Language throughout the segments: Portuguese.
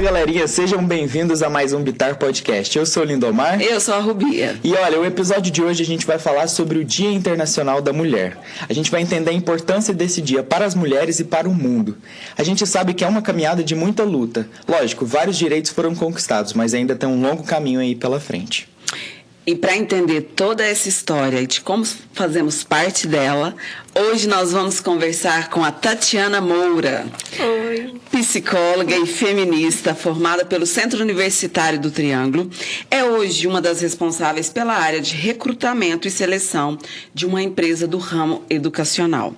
galerinha, sejam bem-vindos a mais um Bitar Podcast. Eu sou o Lindomar. Eu sou a Rubia. E olha, o episódio de hoje a gente vai falar sobre o Dia Internacional da Mulher. A gente vai entender a importância desse dia para as mulheres e para o mundo. A gente sabe que é uma caminhada de muita luta. Lógico, vários direitos foram conquistados, mas ainda tem um longo caminho aí pela frente. E para entender toda essa história e de como fazemos parte dela, hoje nós vamos conversar com a Tatiana Moura. Oi. Psicóloga e feminista formada pelo Centro Universitário do Triângulo. É hoje uma das responsáveis pela área de recrutamento e seleção de uma empresa do ramo educacional.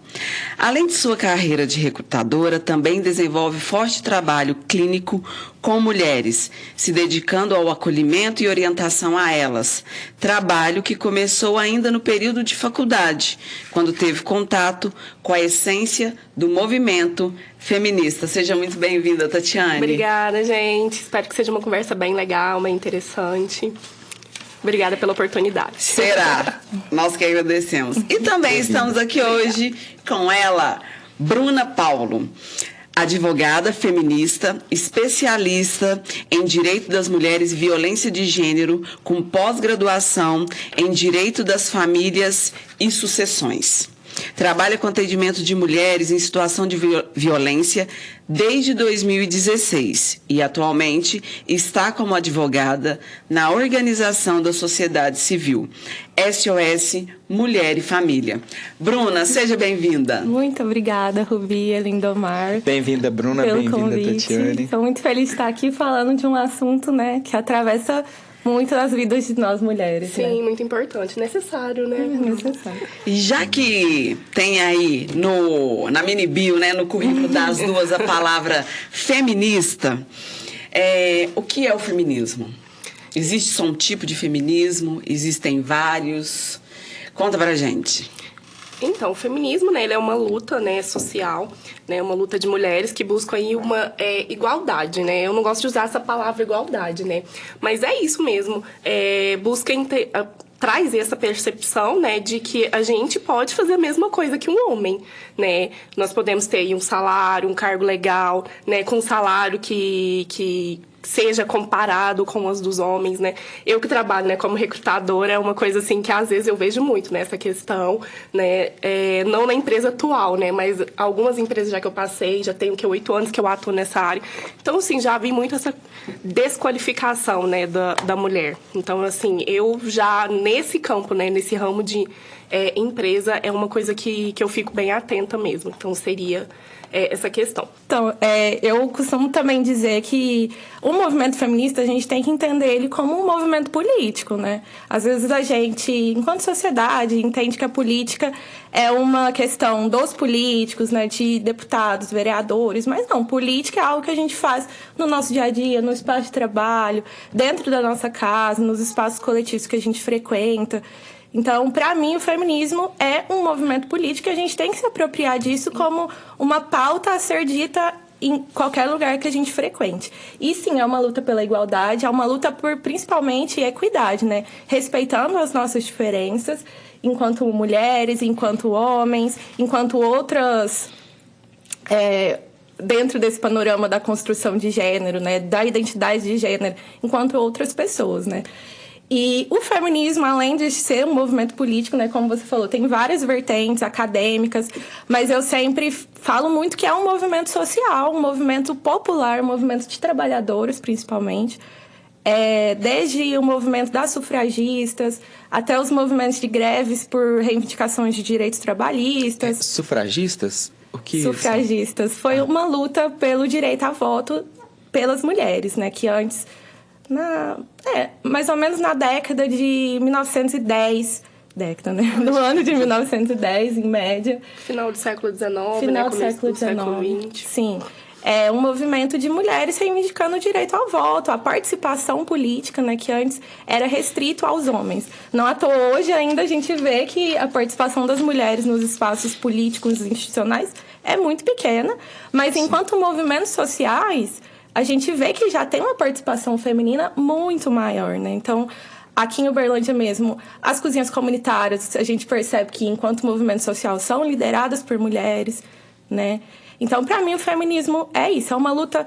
Além de sua carreira de recrutadora, também desenvolve forte trabalho clínico com mulheres, se dedicando ao acolhimento e orientação a elas. Trabalho que começou ainda no período de faculdade, quando teve contato com a essência do movimento feminista. Seja muito bem-vinda, Tatiane. Obrigada, gente. Espero que seja uma conversa bem legal, bem interessante. Obrigada pela oportunidade. Será? Nós que agradecemos. E também estamos aqui hoje com ela, Bruna Paulo. Advogada feminista, especialista em Direito das Mulheres e Violência de Gênero, com pós-graduação em Direito das Famílias e Sucessões. Trabalha com atendimento de mulheres em situação de violência desde 2016 e atualmente está como advogada na Organização da Sociedade Civil, SOS Mulher e Família. Bruna, seja bem-vinda. Muito obrigada, Rubia, Lindomar. Bem-vinda, Bruna, bem-vinda, Tatiane. Estou muito feliz de estar aqui falando de um assunto, que atravessa muito as vidas de nós mulheres. Sim, muito importante. Necessário, né? Necessário. Já que tem aí na mini bio, no currículo das duas, a palavra feminista, o que é o feminismo? Existe só um tipo de feminismo? Existem vários? Conta pra gente. Então, o feminismo, ele é uma luta, social, uma luta de mulheres que buscam aí uma igualdade, Eu não gosto de usar essa palavra igualdade, Mas é isso mesmo. Busca traz essa percepção, de que a gente pode fazer a mesma coisa que um homem, Nós podemos ter aí um salário, um cargo legal, com um salário que seja comparado com os dos homens, Eu que trabalho, como recrutadora, é uma coisa assim que às vezes eu vejo muito, essa questão, não na empresa atual, Mas algumas empresas já que eu passei, já tenho 8 anos que eu atuo nessa área. Então, assim, já vi muito essa desqualificação, da mulher. Então, assim, eu já nesse campo, nesse ramo de empresa, é uma coisa que eu fico bem atenta mesmo. Então, seria essa questão. Então, eu costumo também dizer que o movimento feminista, a gente tem que entender ele como um movimento político, Às vezes a gente, enquanto sociedade, entende que a política é uma questão dos políticos, de deputados, vereadores, mas não, política é algo que a gente faz no nosso dia a dia, no espaço de trabalho, dentro da nossa casa, nos espaços coletivos que a gente frequenta. Então, para mim, o feminismo é um movimento político e a gente tem que se apropriar disso como uma pauta a ser dita em qualquer lugar que a gente frequente. E sim, é uma luta pela igualdade, é uma luta por, principalmente, equidade, Respeitando as nossas diferenças enquanto mulheres, enquanto homens, enquanto outras... dentro desse panorama da construção de gênero, da identidade de gênero, enquanto outras pessoas, E o feminismo, além de ser um movimento político, como você falou, tem várias vertentes acadêmicas, mas eu sempre falo muito que é um movimento social, um movimento popular, um movimento de trabalhadores, principalmente. Desde o movimento das sufragistas até os movimentos de greves por reivindicações de direitos trabalhistas. Sufragistas? O que Sufragistas. Foi uma luta pelo direito a voto pelas mulheres, que antes... mais ou menos na década de 1910, no ano de 1910, em média. Final do século XIX, Final do começo século do século XX. Sim. É um movimento de mulheres reivindicando o direito ao voto, a participação política, que antes era restrito aos homens. Não à toa, hoje ainda a gente vê que a participação das mulheres nos espaços políticos e institucionais é muito pequena, mas enquanto movimentos sociais... a gente vê que já tem uma participação feminina muito maior, Então, aqui em Uberlândia mesmo, as cozinhas comunitárias, a gente percebe que, enquanto movimento social, são lideradas por mulheres, Então, para mim, o feminismo é isso, é uma luta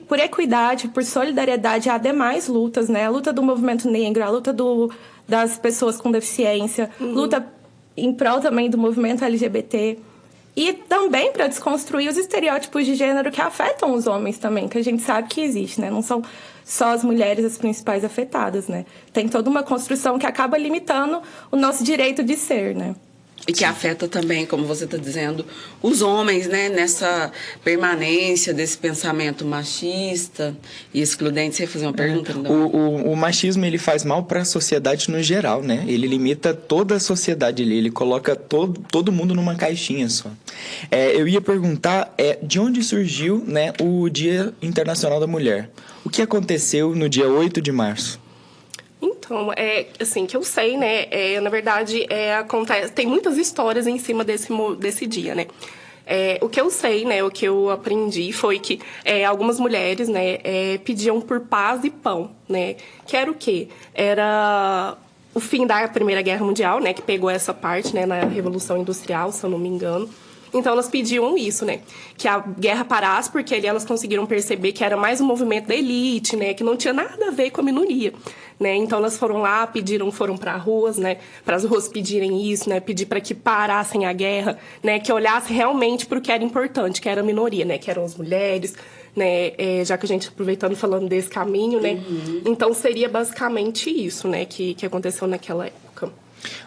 por equidade, por solidariedade a demais lutas, né? A luta do movimento negro, a luta das pessoas com deficiência, luta em prol também do movimento LGBT. E também para desconstruir os estereótipos de gênero que afetam os homens também, que a gente sabe que existe, né? Não são só as mulheres as principais afetadas, né? Tem toda uma construção que acaba limitando o nosso direito de ser, né? E que afeta também, como você está dizendo, os homens, né? Nessa permanência desse pensamento machista e excludente. Você ia fazer uma pergunta? O machismo, ele faz mal para a sociedade no geral, né? Ele limita toda a sociedade, ele coloca todo mundo numa caixinha só. Eu ia perguntar de onde surgiu, né, o Dia Internacional da Mulher. O que aconteceu no dia 8 de março? Então, assim, que eu sei, né, na verdade, acontece, tem muitas histórias em cima desse dia, né. O que eu sei, né, o que eu aprendi foi que algumas mulheres, né, pediam por paz e pão, né, que era o quê? Era o fim da Primeira Guerra Mundial, né, que pegou essa parte, né, na Revolução Industrial, se eu não me engano. Então, elas pediam isso, né? Que a guerra parasse, porque ali elas conseguiram perceber que era mais um movimento da elite, né? Que não tinha nada a ver com a minoria, né? Então, elas foram lá, foram para ruas, né? Para as ruas pedirem isso, né? Pedir para que parassem a guerra, né? Que olhassem realmente para o que era importante, que era a minoria, né? Que eram as mulheres, né? Já que a gente, aproveitando, falando desse caminho, né? Então, seria basicamente isso, né? Que aconteceu naquela época.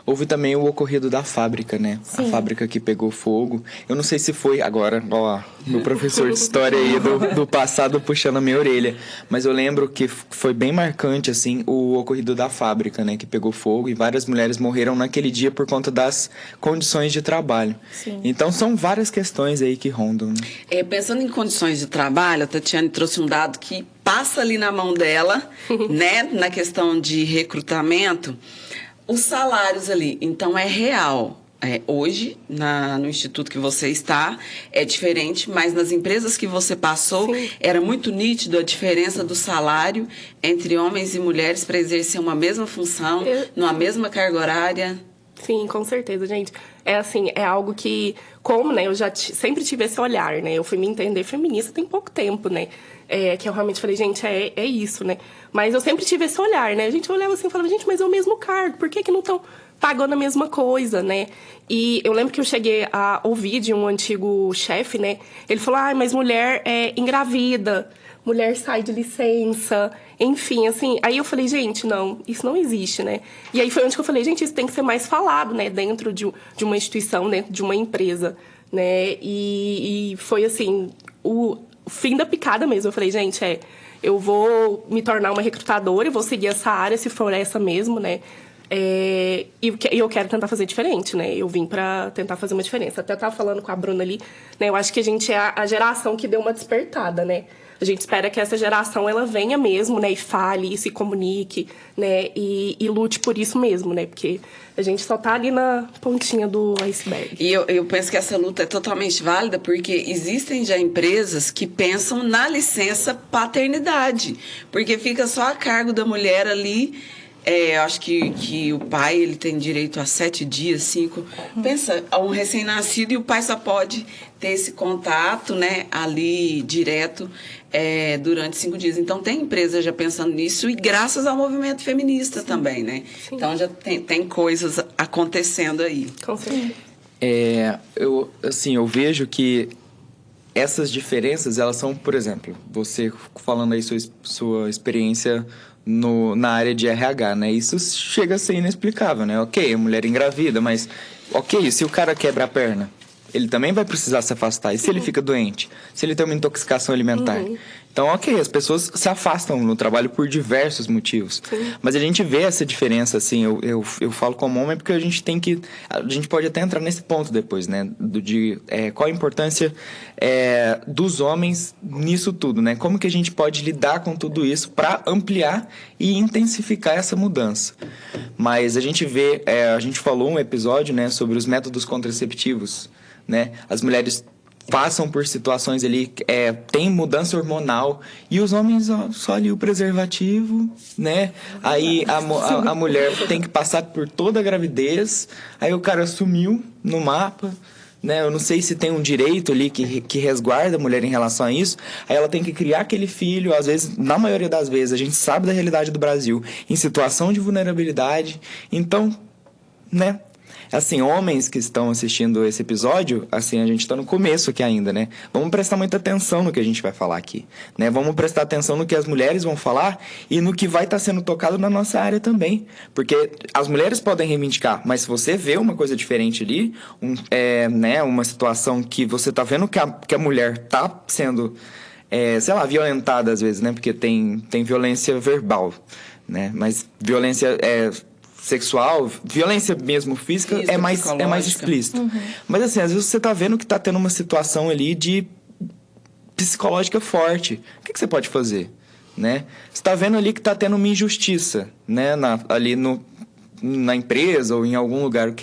Houve também o ocorrido da fábrica, né? Sim. A fábrica que pegou fogo. Eu não sei se foi agora, ó, meu professor de história aí do passado puxando a minha orelha. Mas eu lembro que foi bem marcante, assim, o ocorrido da fábrica, né? Que pegou fogo e várias mulheres morreram naquele dia por conta das condições de trabalho. Sim. Então, são várias questões aí que rondam, né? Pensando em condições de trabalho, a Tatiane trouxe um dado que passa ali na mão dela, né? Na questão de recrutamento. Os salários ali, então, é real. Hoje, no instituto que você está, é diferente, mas nas empresas que você passou, sim, era muito nítido a diferença do salário entre homens e mulheres para exercer uma mesma função, numa mesma carga horária. Sim, com certeza, gente. Assim, é algo que, como, né, eu já sempre tive esse olhar, né? Eu fui me entender feminista tem pouco tempo, né? Que eu realmente falei, gente, é isso, né? Mas eu sempre tive esse olhar, né? A gente olhava assim e falava, gente, mas é o mesmo cargo, por que não estão pagando a mesma coisa, né? E eu lembro que eu cheguei a ouvir de um antigo chefe, né? Ele falou, mas mulher engravida, mulher sai de licença, enfim, assim. Aí eu falei, gente, não, isso não existe, né? E aí foi onde que eu falei, gente, isso tem que ser mais falado, né? Dentro de uma instituição, dentro de uma empresa, né? E foi, assim, o fim da picada mesmo. Eu falei, gente, eu vou me tornar uma recrutadora e vou seguir essa área, se for essa mesmo, né? E eu quero tentar fazer diferente, né? Eu vim pra tentar fazer uma diferença. Até tava falando com a Bruna ali, né? Eu acho que a gente é a geração que deu uma despertada, né? A gente espera que essa geração, ela venha mesmo, né? E fale, e se comunique, né? E lute por isso mesmo, né? Porque a gente só tá ali na pontinha do iceberg. E eu penso que essa luta é totalmente válida, porque existem já empresas que pensam na licença paternidade. Porque fica só a cargo da mulher ali. Eu acho que o pai, ele tem direito a 7 dias, 5. Pensa, um recém-nascido e o pai só pode ter esse contato, né, ali direto durante 5 dias. Então, tem empresa já pensando nisso e graças ao movimento feminista, sim, também, né? Sim. Então, já tem coisas acontecendo aí. Com certeza. Eu vejo que essas diferenças, elas são, por exemplo, você falando aí sua experiência na área de RH, né? Isso chega a ser inexplicável, né? Ok, a mulher engravida, mas ok, se o cara quebra a perna, ele também vai precisar se afastar. E se ele fica doente? Se ele tem uma intoxicação alimentar? Então, ok, as pessoas se afastam no trabalho por diversos motivos. Sim. Mas a gente vê essa diferença, assim, eu falo como homem porque a gente pode até entrar nesse ponto depois, né? Qual a importância dos homens nisso tudo, né? Como que a gente pode lidar com tudo isso para ampliar e intensificar essa mudança. Mas a gente vê, a gente falou um episódio, né, sobre os métodos contraceptivos, né? As mulheres passam por situações ali, tem mudança hormonal, e os homens só ali o preservativo, né? Aí a mulher tem que passar por toda a gravidez, aí o cara sumiu no mapa, né? Eu não sei se tem um direito ali que resguarda a mulher em relação a isso. Aí ela tem que criar aquele filho, às vezes, na maioria das vezes, a gente sabe da realidade do Brasil, em situação de vulnerabilidade. Então, né? Assim, homens que estão assistindo esse episódio, assim, a gente está no começo aqui ainda, né? Vamos prestar muita atenção no que a gente vai falar aqui, né? Vamos prestar atenção no que as mulheres vão falar e no que vai estar sendo tocado na nossa área também. Porque as mulheres podem reivindicar, mas se você vê uma coisa diferente ali, né, uma situação que você está vendo que a mulher está sendo, sei lá, violentada às vezes, né? Porque tem violência verbal, né? Mas violência sexual, violência mesmo física, é mais explícito. Uhum. Mas assim, às vezes você tá vendo que tá tendo uma situação ali de psicológica forte. O que você pode fazer, né? Você tá vendo ali que tá tendo uma injustiça, né? Na empresa ou em algum lugar.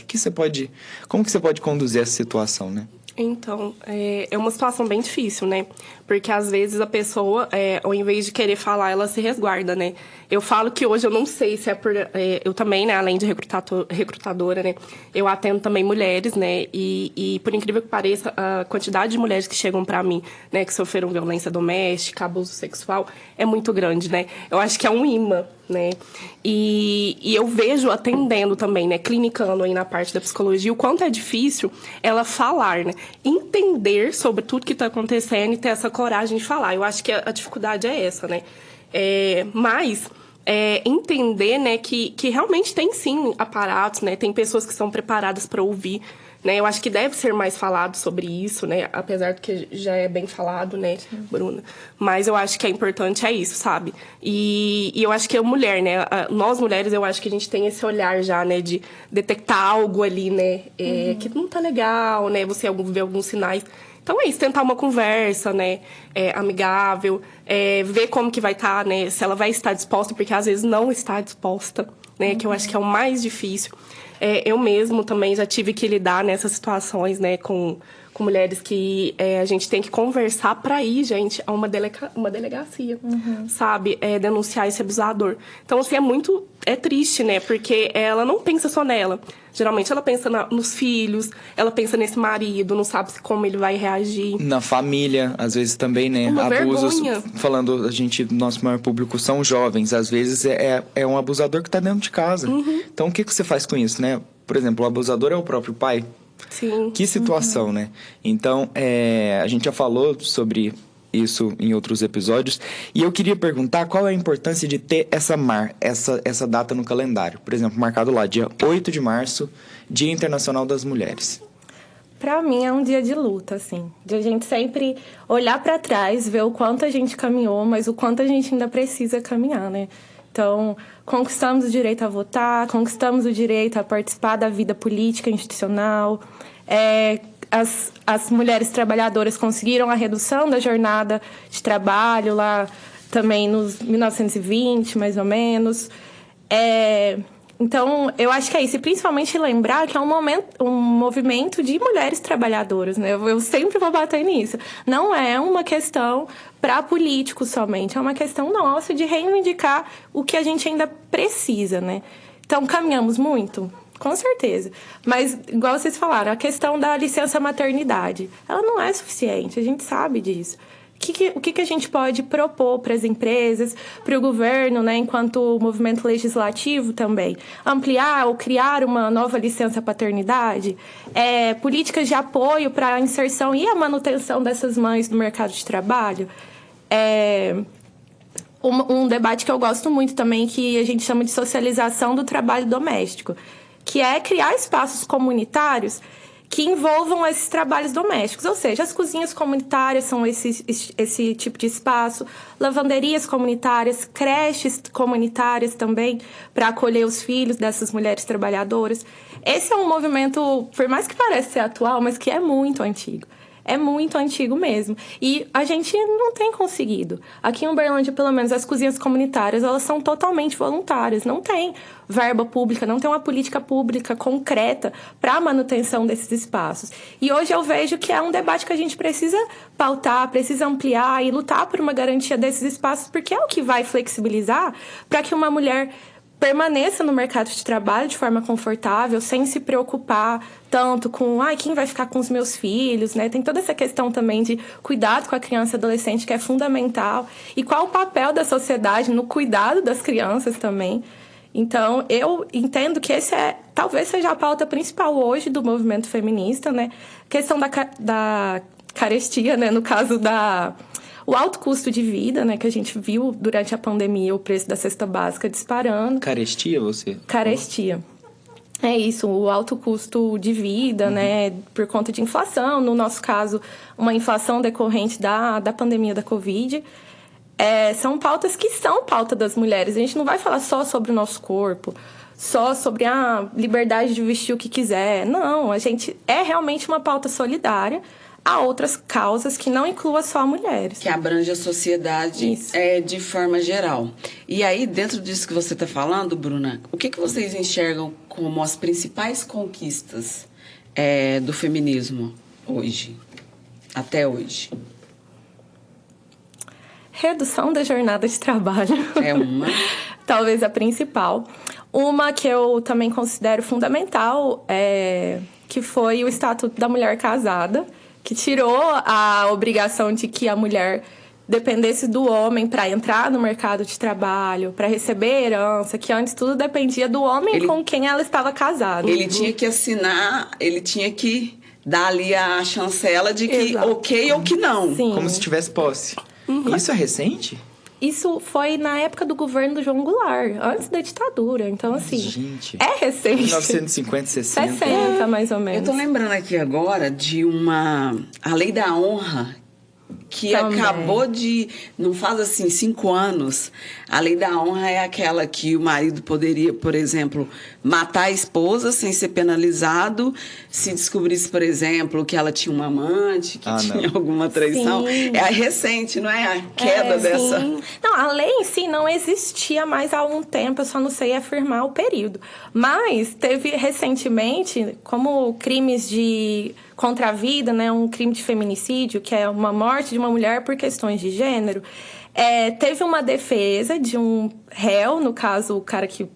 Como que você pode conduzir essa situação, né? Então, é uma situação bem difícil, né? Porque, às vezes, a pessoa, ao invés de querer falar, ela se resguarda, né? Eu falo que hoje eu não sei se é por... eu também, né, além de recrutadora, né? Eu atendo também mulheres, né? E por incrível que pareça, a quantidade de mulheres que chegam pra mim, né? Que sofreram violência doméstica, abuso sexual, é muito grande, né? Eu acho que é um imã, né? E eu vejo atendendo também, né? Clinicando aí na parte da psicologia, o quanto é difícil ela falar, né? Entender sobre tudo que está acontecendo e ter essa coragem de falar. Eu acho que a dificuldade é essa, né? Mas entender, né, que realmente tem, sim, aparatos, né? Tem pessoas que são preparadas para ouvir, né? Eu acho que deve ser mais falado sobre isso, né? Apesar do que já é bem falado, né, Bruna? Mas eu acho que é importante isso, sabe? E eu acho que a mulher, né? Nós, mulheres, eu acho que a gente tem esse olhar já, né? De detectar algo ali, né? Que não tá legal, né? Você vê alguns sinais. Então é isso, tentar uma conversa, né, amigável, ver como que vai estar, né, se ela vai estar disposta, porque às vezes não está disposta, né, que eu acho que é o mais difícil. Eu mesmo também já tive que lidar nessas situações, né, com mulheres que a gente tem que conversar para ir, gente, a uma delegacia, sabe? Denunciar esse abusador. Então, assim, é triste, né? Porque ela não pensa só nela. Geralmente, ela pensa nos filhos, ela pensa nesse marido, não sabe como ele vai reagir. Na família, às vezes também, né? Uma abusos. Vergonha. Falando, nosso maior público são jovens. Às vezes, é um abusador que tá dentro de casa. Então, o que você faz com isso, né? Por exemplo, o abusador é o próprio pai. Sim. Que situação, né? Então, a gente já falou sobre isso em outros episódios. E eu queria perguntar qual é a importância de ter essa data no calendário. Por exemplo, marcado lá, dia 8 de março, Dia Internacional das Mulheres. Para mim é um dia de luta, assim. De a gente sempre olhar para trás, ver o quanto a gente caminhou, mas o quanto a gente ainda precisa caminhar, né? Então, conquistamos o direito a votar, conquistamos o direito a participar da vida política institucional. As mulheres trabalhadoras conseguiram a redução da jornada de trabalho lá também nos 1920, mais ou menos. Então, eu acho que é isso. E principalmente lembrar que é um movimento de mulheres trabalhadoras, né? Eu sempre vou bater nisso. Não é uma questão para políticos somente. É uma questão nossa de reivindicar o que a gente ainda precisa, né? Então, caminhamos muito? Com certeza. Mas, igual vocês falaram, a questão da licença maternidade, ela não é suficiente. A gente sabe disso. O que a gente pode propor para as empresas, para o governo, né, enquanto movimento legislativo também? Ampliar ou criar uma nova licença paternidade? Políticas de apoio para a inserção e a manutenção dessas mães no mercado de trabalho? Um debate que eu gosto muito também, que a gente chama de socialização do trabalho doméstico, que é criar espaços comunitários que envolvam esses trabalhos domésticos. Ou seja, as cozinhas comunitárias são esse tipo de espaço, lavanderias comunitárias, creches comunitárias também, para acolher os filhos dessas mulheres trabalhadoras. Esse é um movimento, por mais que pareça ser atual, mas que é muito antigo. É muito antigo mesmo. E a gente não tem conseguido. Aqui em Uberlândia, pelo menos, as cozinhas comunitárias, elas são totalmente voluntárias. Não tem verba pública, não tem uma política pública concreta para a manutenção desses espaços. E hoje eu vejo que é um debate que a gente precisa pautar, precisa ampliar e lutar por uma garantia desses espaços, porque é o que vai flexibilizar para que uma mulher permaneça no mercado de trabalho de forma confortável, sem se preocupar tanto com quem vai ficar com os meus filhos, né? Tem toda essa questão também de cuidado com a criança e adolescente, que é fundamental. E qual o papel da sociedade no cuidado das crianças também. Então, eu entendo que esse talvez seja a pauta principal hoje do movimento feminista, né? A questão da carestia, né? No caso o alto custo de vida, né, que a gente viu durante a pandemia, o preço da cesta básica disparando. Carestia, você? Carestia. É isso, o alto custo de vida, né, por conta de inflação, no nosso caso, uma inflação decorrente da pandemia da Covid. São pautas que são pauta das mulheres. A gente não vai falar só sobre o nosso corpo, só sobre a liberdade de vestir o que quiser. Não, a gente realmente uma pauta solidária a outras causas que não incluam só mulheres. Que abrange a sociedade de forma geral. E aí, dentro disso que você está falando, Bruna, o que vocês enxergam como as principais conquistas do feminismo hoje, até hoje? Redução da jornada de trabalho. É uma. Talvez a principal. Uma que eu também considero fundamental que foi o Estatuto da Mulher Casada, que tirou a obrigação de que a mulher dependesse do homem para entrar no mercado de trabalho, para receber herança, que antes tudo dependia do homem com quem ela estava casada. Ele tinha que assinar, ele tinha que dar ali a chancela de que Exato. ok ou que não. Sim. Como se tivesse posse. Isso é recente? Isso foi na época do governo do João Goulart, antes da ditadura. Então, assim, Gente, é recente. 1950, 60. 60, mais ou menos. Eu tô lembrando aqui agora de a Lei da Honra, que Também. acabou de, não faz assim, 5 anos. A Lei da Honra é aquela que o marido poderia, por exemplo, matar a esposa sem ser penalizado, se descobrisse, por exemplo, que ela tinha uma amante, que tinha alguma traição. Sim. É recente, não é? A queda dessa... Sim. Não, a lei em si não existia mais há algum tempo, eu só não sei afirmar o período. Mas teve recentemente, como crimes contra a vida, né, um crime de feminicídio, que é uma morte de uma mulher por questões de gênero, teve uma defesa de um réu, no caso, o cara que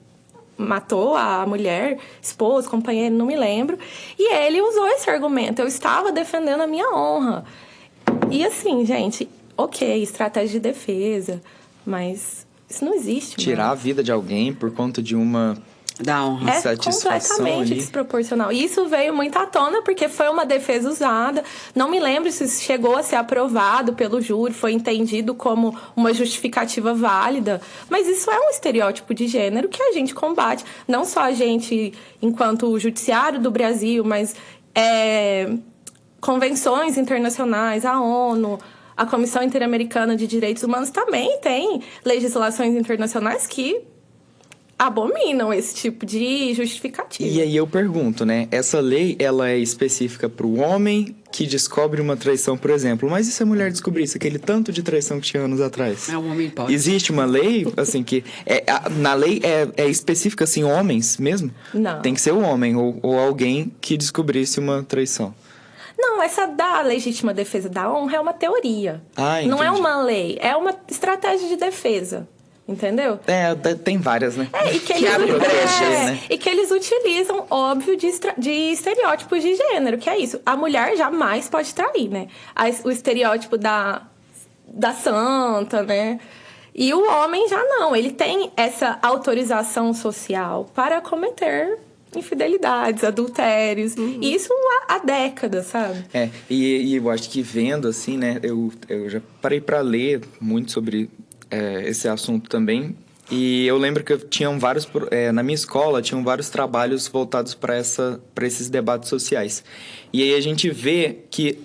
matou a mulher, esposo, companheiro, não me lembro, e ele usou esse argumento: eu estava defendendo a minha honra. E assim, gente, ok, estratégia de defesa, mas isso não existe. Tirar a vida de alguém por conta de uma Da honra. insatisfação completamente ali. desproporcional. E isso veio muito à tona porque foi uma defesa usada. Não me lembro se chegou a ser aprovado pelo júri, foi entendido como uma justificativa válida. Mas isso é um estereótipo de gênero que a gente combate. Não só a gente, enquanto o judiciário do Brasil, mas convenções internacionais, a ONU, a Comissão Interamericana de Direitos Humanos também tem legislações internacionais que abominam esse tipo de justificativa. E aí eu pergunto, né? Essa lei, ela é específica para o homem que descobre uma traição, por exemplo. Mas e se a mulher descobrisse aquele tanto de traição que tinha anos atrás? O homem pode. Existe uma lei, assim, que... na lei é específica, assim, homens mesmo? Não. Tem que ser o homem ou alguém que descobrisse uma traição. Não, essa da legítima defesa da honra é uma teoria. Ah, não é entendi. uma lei, é uma estratégia de defesa. Entendeu? Tem várias, né? E que abre brechas, né? E que eles utilizam, óbvio, de estereótipos de gênero, que é isso. A mulher jamais pode trair, né? O estereótipo da santa, né? E o homem já não. Ele tem essa autorização social para cometer infidelidades, adultérios. E isso há décadas, sabe? E eu acho que vendo, assim, né? Eu já parei para ler muito sobre esse assunto também. E eu lembro que tinham vários... na minha escola, tinham vários trabalhos voltados para esses debates sociais. E aí a gente vê que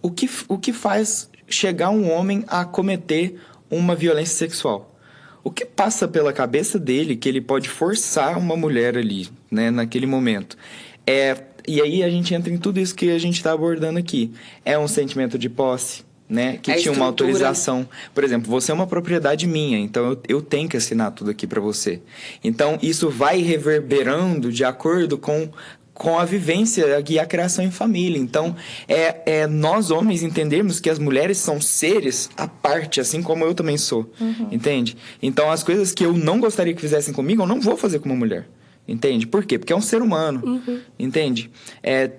o que faz chegar um homem a cometer uma violência sexual. O que passa pela cabeça dele que ele pode forçar uma mulher ali, né, naquele momento? E aí a gente entra em tudo isso que a gente está abordando aqui. É um sentimento de posse, né, que tinha uma autorização. Por exemplo, você é uma propriedade minha, então eu tenho que assinar tudo aqui para você. Então, isso vai reverberando de acordo com com a vivência e a criação em família. Então, nós homens entendermos que as mulheres são seres à parte, assim como eu também sou, entende? Então, as coisas que eu não gostaria que fizessem comigo, eu não vou fazer com uma mulher. Entende? Por quê? Porque é um ser humano, entende?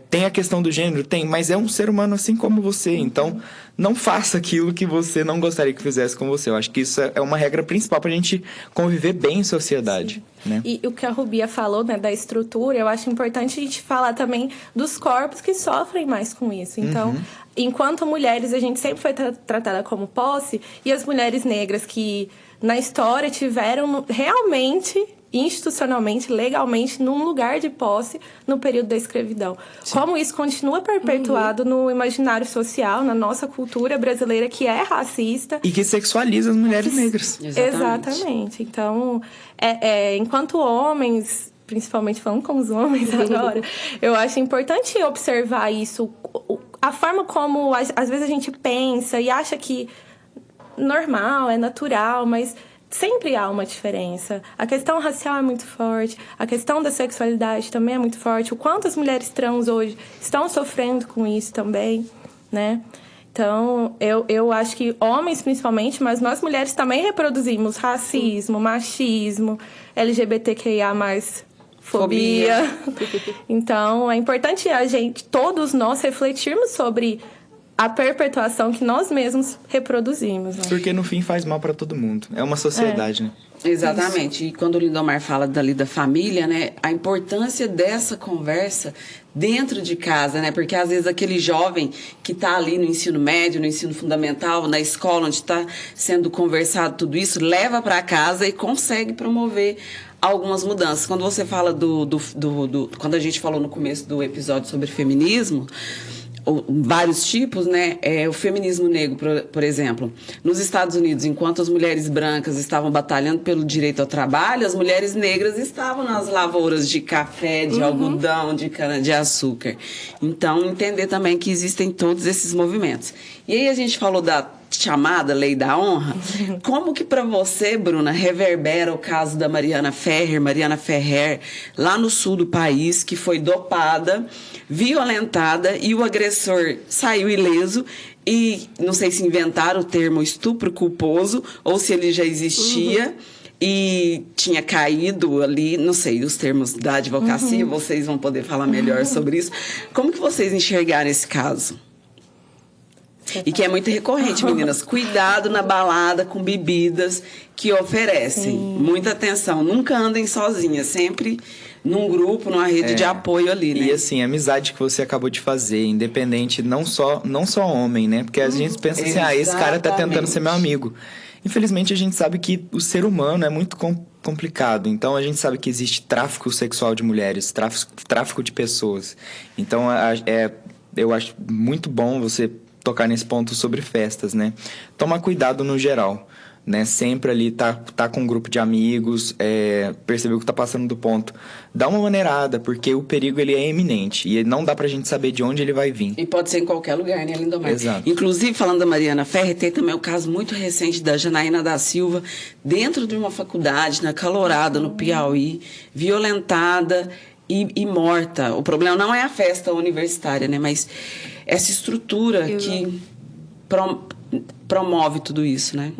Tem a questão do gênero? Tem, mas é um ser humano assim como você. Então, não faça aquilo que você não gostaria que fizesse com você. Eu acho que isso é uma regra principal pra gente conviver bem em sociedade, né? E o que a Rubia falou, né, da estrutura, eu acho importante a gente falar também dos corpos que sofrem mais com isso. Então, enquanto mulheres, a gente sempre foi tratada como posse, e as mulheres negras que, na história, tiveram realmente... institucionalmente, legalmente, num lugar de posse no período da escravidão. Sim. Como isso continua perpetuado no imaginário social, na nossa cultura brasileira, que é racista. E que sexualiza as mulheres negras. Exatamente. Então, enquanto homens, principalmente falando com os homens agora, eu acho importante observar isso. A forma como, às vezes, a gente pensa e acha que normal, é natural, mas... sempre há uma diferença. A questão racial é muito forte, a questão da sexualidade também é muito forte. O quanto as mulheres trans hoje estão sofrendo com isso também, né? Então, eu acho que homens principalmente, mas nós mulheres também reproduzimos racismo, machismo, LGBTQIA+, fobia. Então, é importante todos nós refletirmos sobre... a perpetuação que nós mesmos reproduzimos. Né? Porque no fim faz mal para todo mundo. É uma sociedade, né? Exatamente. E quando o Lindomar fala dali da família, né? A importância dessa conversa dentro de casa, né? Porque às vezes aquele jovem que está ali no ensino médio, no ensino fundamental, na escola onde está sendo conversado tudo isso, leva para casa e consegue promover algumas mudanças. Quando você fala quando a gente falou no começo do episódio sobre feminismo, vários tipos, né? O feminismo negro, por exemplo. Nos Estados Unidos, enquanto as mulheres brancas estavam batalhando pelo direito ao trabalho, as mulheres negras estavam nas lavouras de café, de algodão, de cana-de-açúcar. Então, entender também que existem todos esses movimentos. E aí a gente falou da chamada Lei da Honra. Como que para você, Bruna, reverbera o caso da Mariana Ferrer, lá no sul do país, que foi dopada, violentada e o agressor saiu ileso e não sei se inventaram o termo estupro culposo ou se ele já existia e tinha caído ali, não sei, os termos da advocacia, vocês vão poder falar melhor sobre isso. Como que vocês enxergaram esse caso? E que é muito recorrente, meninas. Cuidado na balada com bebidas que oferecem. Muita atenção. Nunca andem sozinhas. Sempre num grupo, numa rede de apoio ali, né? E assim, a amizade que você acabou de fazer, independente, não só homem, né? Porque a gente pensa assim, esse cara tá tentando ser meu amigo. Infelizmente, a gente sabe que o ser humano é muito complicado. Então, a gente sabe que existe tráfico sexual de mulheres, tráfico de pessoas. Então, eu acho muito bom você tocar nesse ponto sobre festas, né? Tomar cuidado no geral, né? Sempre ali tá com um grupo de amigos, perceber que tá passando do ponto. Dá uma maneirada, porque o perigo ele é iminente e não dá pra gente saber de onde ele vai vir. E pode ser em qualquer lugar, né, Lindomar? Exato. Inclusive, falando da Mariana Ferrer, tem também o caso muito recente da Janaína da Silva, dentro de uma faculdade, na Calorada, no Piauí, violentada e morta. O problema não é a festa universitária, né? Mas essa estrutura que promove tudo isso, né?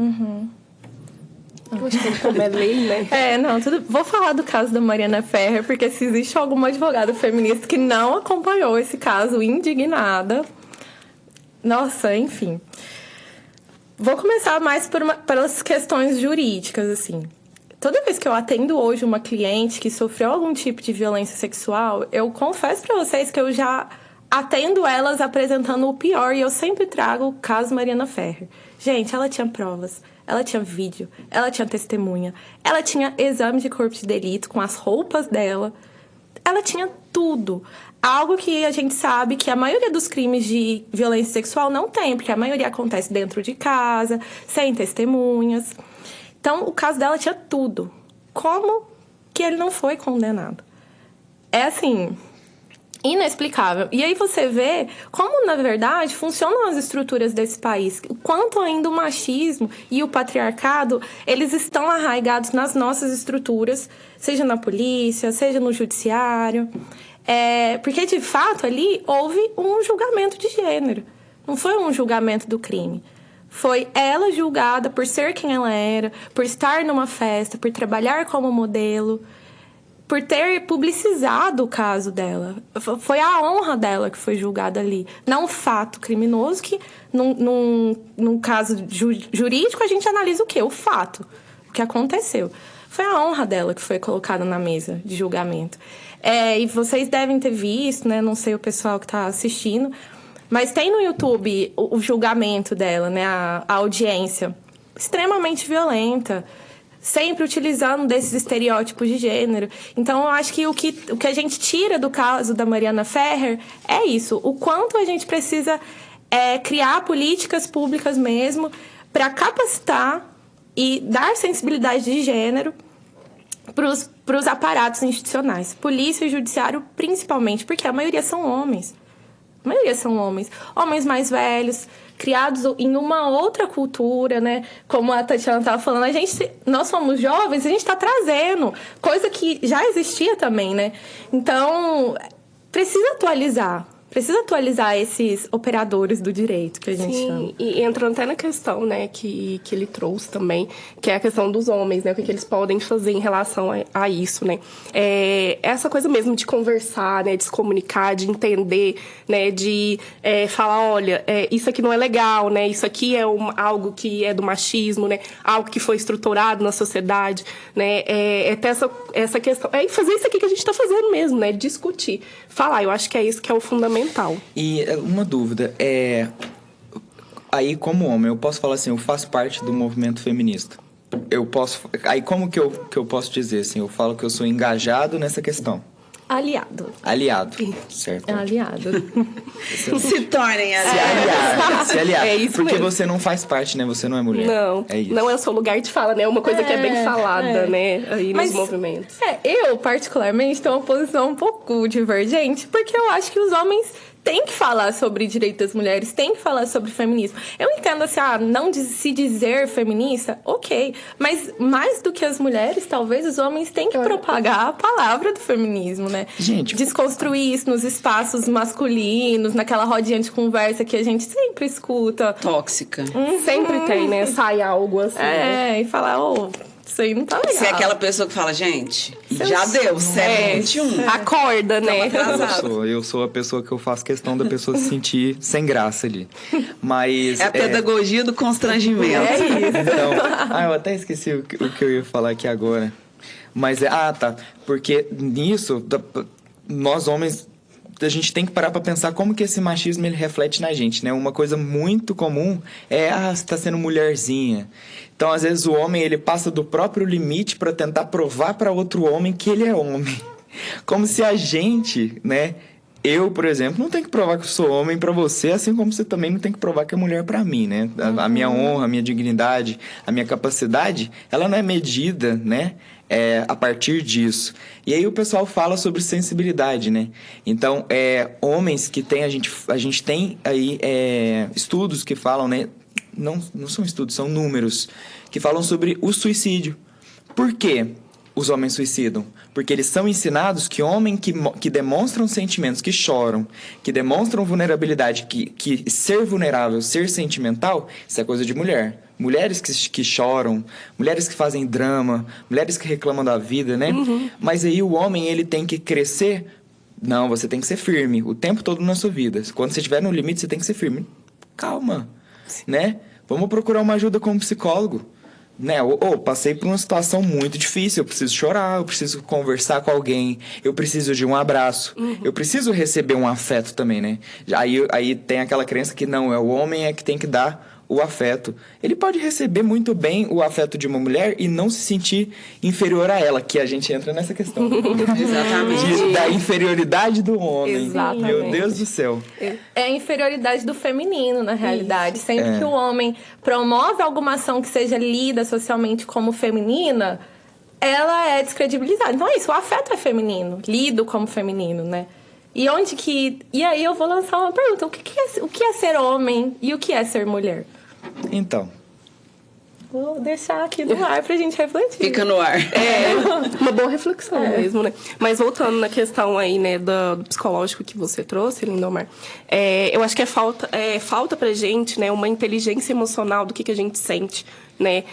Eu acho que como é lei, né? Vou falar do caso da Mariana Ferrer, porque se existe alguma advogada feminista que não acompanhou esse caso indignada... Nossa, enfim. Vou começar mais pelas questões jurídicas, assim. Toda vez que eu atendo hoje uma cliente que sofreu algum tipo de violência sexual, eu confesso pra vocês que eu já atendo elas apresentando o pior e eu sempre trago o caso Mariana Ferrer. Gente, ela tinha provas, ela tinha vídeo, ela tinha testemunha, ela tinha exame de corpo de delito com as roupas dela, ela tinha tudo. Algo que a gente sabe que a maioria dos crimes de violência sexual não tem, porque a maioria acontece dentro de casa, sem testemunhas. Então, o caso dela tinha tudo. Como que ele não foi condenado? É assim, inexplicável. E aí você vê como, na verdade, funcionam as estruturas desse país. O quanto ainda o machismo e o patriarcado, eles estão arraigados nas nossas estruturas, seja na polícia, seja no judiciário. Porque, de fato, ali houve um julgamento de gênero. Não foi um julgamento do crime. Foi ela julgada por ser quem ela era, por estar numa festa, por trabalhar como modelo, por ter publicizado o caso dela. Foi a honra dela que foi julgada ali. Não um fato criminoso que, num caso jurídico, a gente analisa o quê? O fato. O que aconteceu. Foi a honra dela que foi colocada na mesa de julgamento. E vocês devem ter visto, né? Não sei o pessoal que está assistindo, mas tem no YouTube o julgamento dela, né? A audiência. Extremamente violenta. Sempre utilizando desses estereótipos de gênero. Então, eu acho que o que a gente tira do caso da Mariana Ferrer é isso. O quanto a gente precisa criar políticas públicas mesmo para capacitar e dar sensibilidade de gênero para os aparatos institucionais. Polícia e judiciário, principalmente, porque a maioria são homens. A maioria são homens. Homens mais velhos, criados em uma outra cultura, né? Como a Tatiana estava falando, nós somos jovens, a gente está trazendo coisa que já existia também, né? Então, precisa atualizar esses operadores do direito que a gente chama. E entrando até na questão, né, que ele trouxe também, que é a questão dos homens, né, o que eles podem fazer em relação a isso, né. Essa coisa mesmo de conversar, né, de se comunicar, de entender, né, de falar, olha, isso aqui não é legal, né, isso aqui é algo que é do machismo, né, algo que foi estruturado na sociedade, né, ter essa questão, fazer isso aqui que a gente está fazendo mesmo, né, discutir, falar, eu acho que é isso que é o fundamental. E uma dúvida, aí como homem, eu posso falar assim, eu faço parte do movimento feminista. Aí como que eu posso dizer assim, eu falo que eu sou engajado nessa questão? Aliado, certo? aliado. Se tornem aliados. Se aliar. É isso porque mesmo. você não faz parte, né? Você não é mulher. Não, é isso. não é o seu lugar de fala, né? É uma coisa que é bem falada, né? Aí nos movimentos. Eu, particularmente, tenho uma posição um pouco divergente, porque eu acho que os homens têm que falar sobre direito das mulheres, têm que falar sobre feminismo. Eu entendo assim, não se dizer feminista, ok. Mas mais do que as mulheres, talvez os homens têm que propagar a palavra do feminismo, né? Gente, desconstruir isso nos espaços masculinos, naquela rodinha de conversa que a gente sempre escuta. Tóxica. Sempre tem, né? Sai algo assim. E falar, isso aí não tá legal. Você é aquela pessoa que fala, gente, já deu, século XXI. Acorda, né? Eu sou a pessoa que eu faço questão da pessoa se sentir sem graça ali. Mas... É a pedagogia do constrangimento. É isso. Então, eu até esqueci o que eu ia falar aqui agora. Mas tá. Porque nisso, nós homens, a gente tem que parar pra pensar como que esse machismo ele reflete na gente, né? Uma coisa muito comum você tá sendo mulherzinha. Então, às vezes, o homem, ele passa do próprio limite pra tentar provar pra outro homem que ele é homem. Como se a gente, né? Eu, por exemplo, não tenho que provar que eu sou homem pra você, assim como você também não tem que provar que é mulher pra mim, né? A minha honra, a minha dignidade, a minha capacidade, ela não é medida, né? A partir disso. E aí o pessoal fala sobre sensibilidade, né? Então, homens que tem, a gente tem aí estudos que falam, né? Não são estudos, são números, que falam sobre o suicídio. Por quê os homens suicidam? Porque eles são ensinados que homens que demonstram sentimentos, que choram, que demonstram vulnerabilidade, que ser vulnerável, ser sentimental, isso é coisa de mulher. Mulheres que choram, mulheres que fazem drama, mulheres que reclamam da vida, né? Mas aí o homem, ele tem que crescer. Não, você tem que ser firme o tempo todo na sua vida. Quando você estiver no limite, você tem que ser firme. Calma, né? Vamos procurar uma ajuda como psicólogo. Né? Passei por uma situação muito difícil, eu preciso chorar, eu preciso conversar com alguém, eu preciso de um abraço, eu preciso receber um afeto também, né? Aí tem aquela crença que não, o homem que tem que dar o afeto. Ele pode receber muito bem o afeto de uma mulher e não se sentir inferior a ela, que a gente entra nessa questão. Exatamente. Da inferioridade do homem. Exatamente. Meu Deus do céu. É a inferioridade do feminino, na realidade. Sempre que o homem promove alguma ação que seja lida socialmente como feminina, ela é descredibilizada. Então é isso, o afeto é feminino, lido como feminino, né? E aí eu vou lançar uma pergunta. O que é ser homem e o que é ser mulher? Então, Vou deixar aqui no ar pra gente refletir. Fica no ar. Uma boa uma reflexão mesmo, né? Mas voltando na questão aí, né, do psicológico que você trouxe, Lindomar, eu acho que falta pra gente, né, uma inteligência emocional do que a gente sente, né?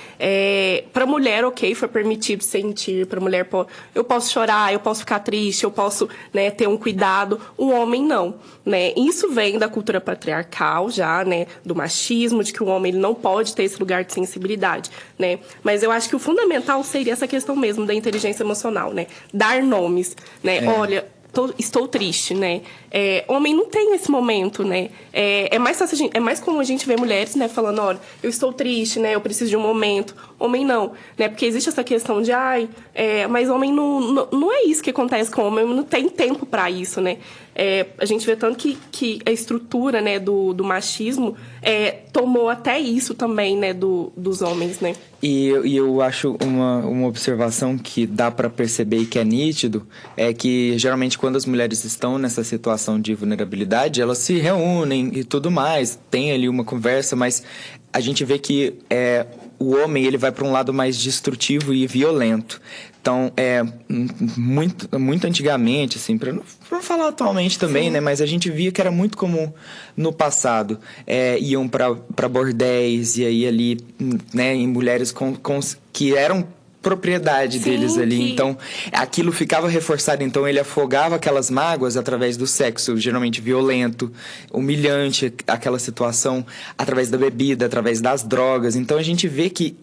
Para mulher, ok, foi permitido sentir. Para mulher, eu posso chorar, eu posso ficar triste, eu posso, né, ter um cuidado. O homem não, né? Isso vem da cultura patriarcal já, né? Do machismo, de que o homem ele não pode ter esse lugar de sensibilidade, né? Mas eu acho que o fundamental seria essa questão mesmo da inteligência emocional, né? Dar nomes, né? Olha, estou triste, né? Homem não tem esse momento, né? É mais fácil, é mais comum a gente ver mulheres, né, falando, olha, eu estou triste, né? Eu preciso de um momento. Homem não, né? Porque existe essa questão de, mas homem não é isso que acontece com o homem, não tem tempo para isso, né? A gente vê tanto que a estrutura, né, do machismo tomou até isso também, né, dos homens, né? E eu acho uma observação que dá para perceber e que é nítido, é que geralmente quando as mulheres estão nessa situação de vulnerabilidade, elas se reúnem e tudo mais, tem ali uma conversa, mas a gente vê que o homem ele vai para um lado mais destrutivo e violento. Então, muito antigamente, assim, para não falar atualmente também, sim, né? Mas a gente via que era muito comum no passado. Iam para bordéis e aí ali, né, em mulheres que eram propriedade, sim, deles ali. Então, aquilo ficava reforçado. Então, ele afogava aquelas mágoas através do sexo, geralmente violento, humilhante, aquela situação, através da bebida, através das drogas. Então, a gente vê que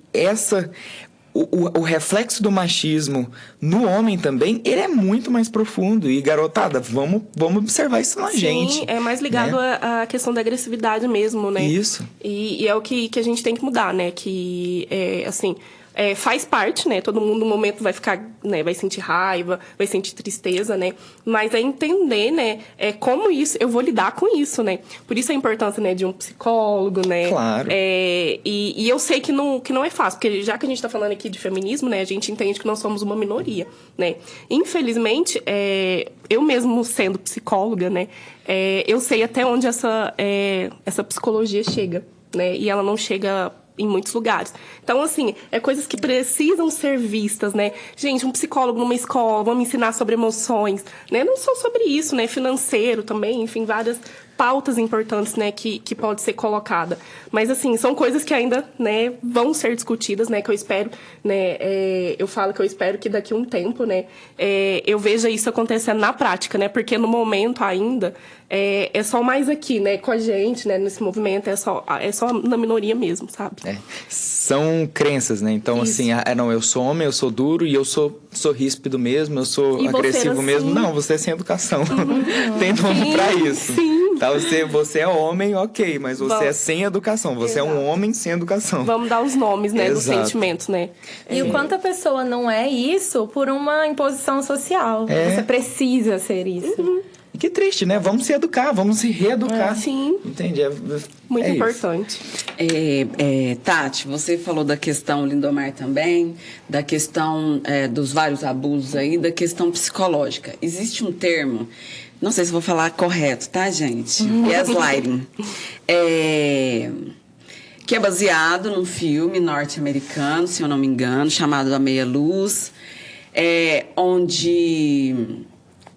o reflexo do machismo no homem também, ele é muito mais profundo. E, garotada, vamos observar isso na gente. Sim, é mais ligado, né, à questão da agressividade mesmo, né? Isso. E é o que a gente tem que mudar, né? Que, assim... faz parte, né? Todo mundo no momento vai ficar, né? Vai sentir raiva, vai sentir tristeza, né? Mas é entender, né? Como isso, eu vou lidar com isso, né? Por isso a importância, né? De um psicólogo, né? Claro. E eu sei que não é fácil, porque já que a gente tá falando aqui de feminismo, né? A gente entende que nós somos uma minoria, né? Infelizmente, eu mesmo sendo psicóloga, né? Eu sei até onde essa psicologia chega, né? E ela não chega em muitos lugares. Então, assim, coisas que precisam ser vistas, né? Gente, um psicólogo numa escola, vamos ensinar sobre emoções, né? Não só sobre isso, né? Financeiro também, enfim, várias pautas importantes, né, que pode ser colocada. Mas, assim, são coisas que ainda, né, vão ser discutidas, né, que eu espero, né, eu falo que eu espero que daqui a um tempo, né, eu veja isso acontecendo na prática, né, porque no momento ainda é só mais aqui, né, com a gente, né, nesse movimento, é só na minoria mesmo, sabe? São crenças, né, então, isso, assim, não, eu sou homem, eu sou duro e eu sou ríspido mesmo, eu sou agressivo mesmo. Não, você é sem educação. Tem nome pra isso. Sim. Tá, você é homem, ok, mas você é sem educação. Você é um homem sem educação. Vamos dar os nomes, né, dos sentimentos, né? E o quanto a pessoa não é isso por uma imposição social. Você precisa ser isso. Uhum. E que triste, né? Vamos se educar, vamos se reeducar. Sim. Entende? Muito importante. Tati, você falou da questão, Lindomar também, da questão dos vários abusos aí, da questão psicológica. Existe um termo, não sei se vou falar correto, tá, gente? Gaslighting. Que é baseado num filme norte-americano, se eu não me engano, chamado A Meia Luz, onde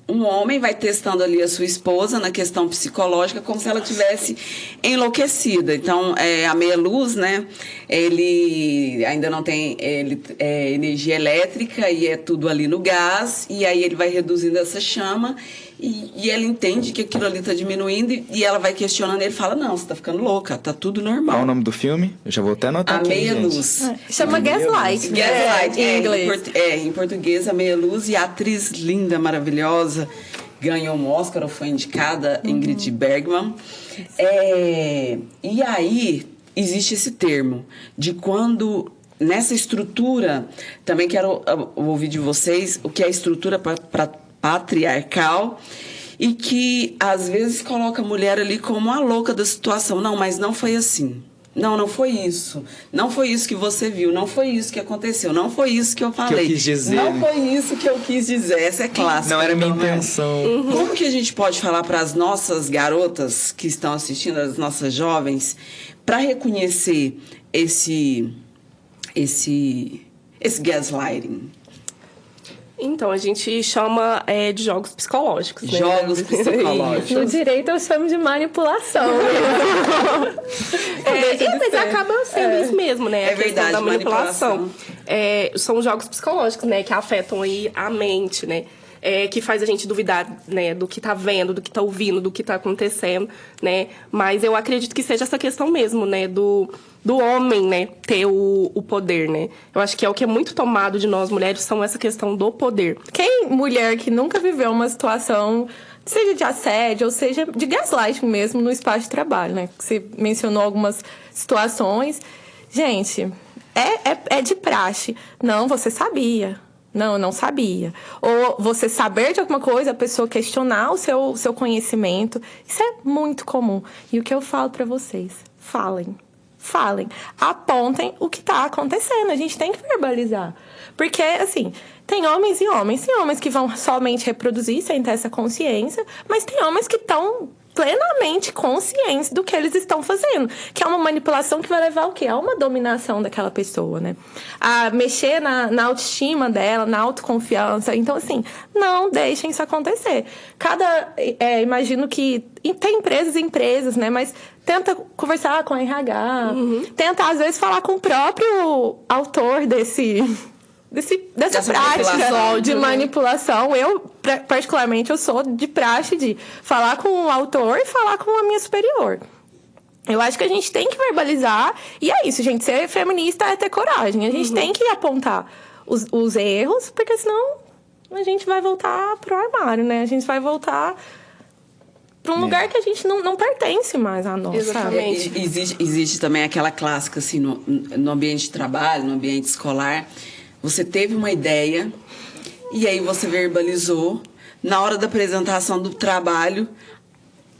um homem vai testando ali a sua esposa na questão psicológica como se ela tivesse enlouquecida. Então, a meia-luz, né? Ele ainda não tem energia elétrica e é tudo ali no gás. E aí ele vai reduzindo essa chama e ela entende que aquilo ali está diminuindo e ela vai questionando. Ele fala, não, você está ficando louca, tá tudo normal. Qual é o nome do filme? Eu já vou até anotar aqui, A Meia-Luz. Chama Gaslight. Gaslight, em inglês. Em português, A Meia-Luz. E a atriz linda, maravilhosa, ganhou um Oscar, ou foi indicada, Ingrid Bergman. E aí, existe esse termo de quando, nessa estrutura, também quero ouvir de vocês o que é a estrutura patriarcal e que, às vezes, coloca a mulher ali como a louca da situação. Não, mas não foi assim. Não foi isso. Não foi isso que você viu. Não foi isso que aconteceu. Não foi isso que eu falei. Que eu quis dizer. Não foi isso que eu quis dizer. Essa é clássica. Não era minha intenção. Como que a gente pode falar para as nossas garotas que estão assistindo, as nossas jovens, para reconhecer esse gaslighting? Então, a gente chama de jogos psicológicos, né? Jogos psicológicos. No direito eu chamo de manipulação. Mas acaba sendo isso mesmo, né? É A questão verdade, da manipulação. manipulação. São jogos psicológicos, né? Que afetam aí a mente, né? Que faz a gente duvidar, né, do que tá vendo, do que tá ouvindo, do que tá acontecendo, né? Mas eu acredito que seja essa questão mesmo, né, do homem, né, ter o poder, né? Eu acho que é o que é muito tomado de nós mulheres, são essa questão do poder. Quem mulher que nunca viveu uma situação, seja de assédio ou seja de gaslighting mesmo no espaço de trabalho, né? Você mencionou algumas situações. Gente, é de praxe. Não, você sabia. Não, eu não sabia. Ou você saber de alguma coisa, a pessoa questionar o seu conhecimento. Isso é muito comum. E o que eu falo pra vocês? Falem. Apontem o que tá acontecendo. A gente tem que verbalizar. Porque, assim, tem homens e homens. Tem homens que vão somente reproduzir sem ter essa consciência. Mas tem homens que estão plenamente conscientes do que eles estão fazendo. Que é uma manipulação que vai levar o quê? A uma dominação daquela pessoa, né? A mexer na autoestima dela, na autoconfiança. Então, assim, não deixem isso acontecer. Imagino que tem empresas e empresas, né? Mas tenta conversar com a RH. Tenta, às vezes, falar com o próprio autor dessa prática de manipulação. Eu, particularmente, eu sou de praxe de falar com o autor e falar com a minha superior. Eu acho que a gente tem que verbalizar. E é isso, gente. Ser feminista é ter coragem. A gente tem que apontar os erros, porque senão a gente vai voltar pro armário, né? A gente vai voltar para um lugar que a gente não pertence mais a nós. Exatamente. Existe também aquela clássica, assim, no ambiente de trabalho, no ambiente escolar. Você teve uma ideia e aí você verbalizou. Na hora da apresentação do trabalho,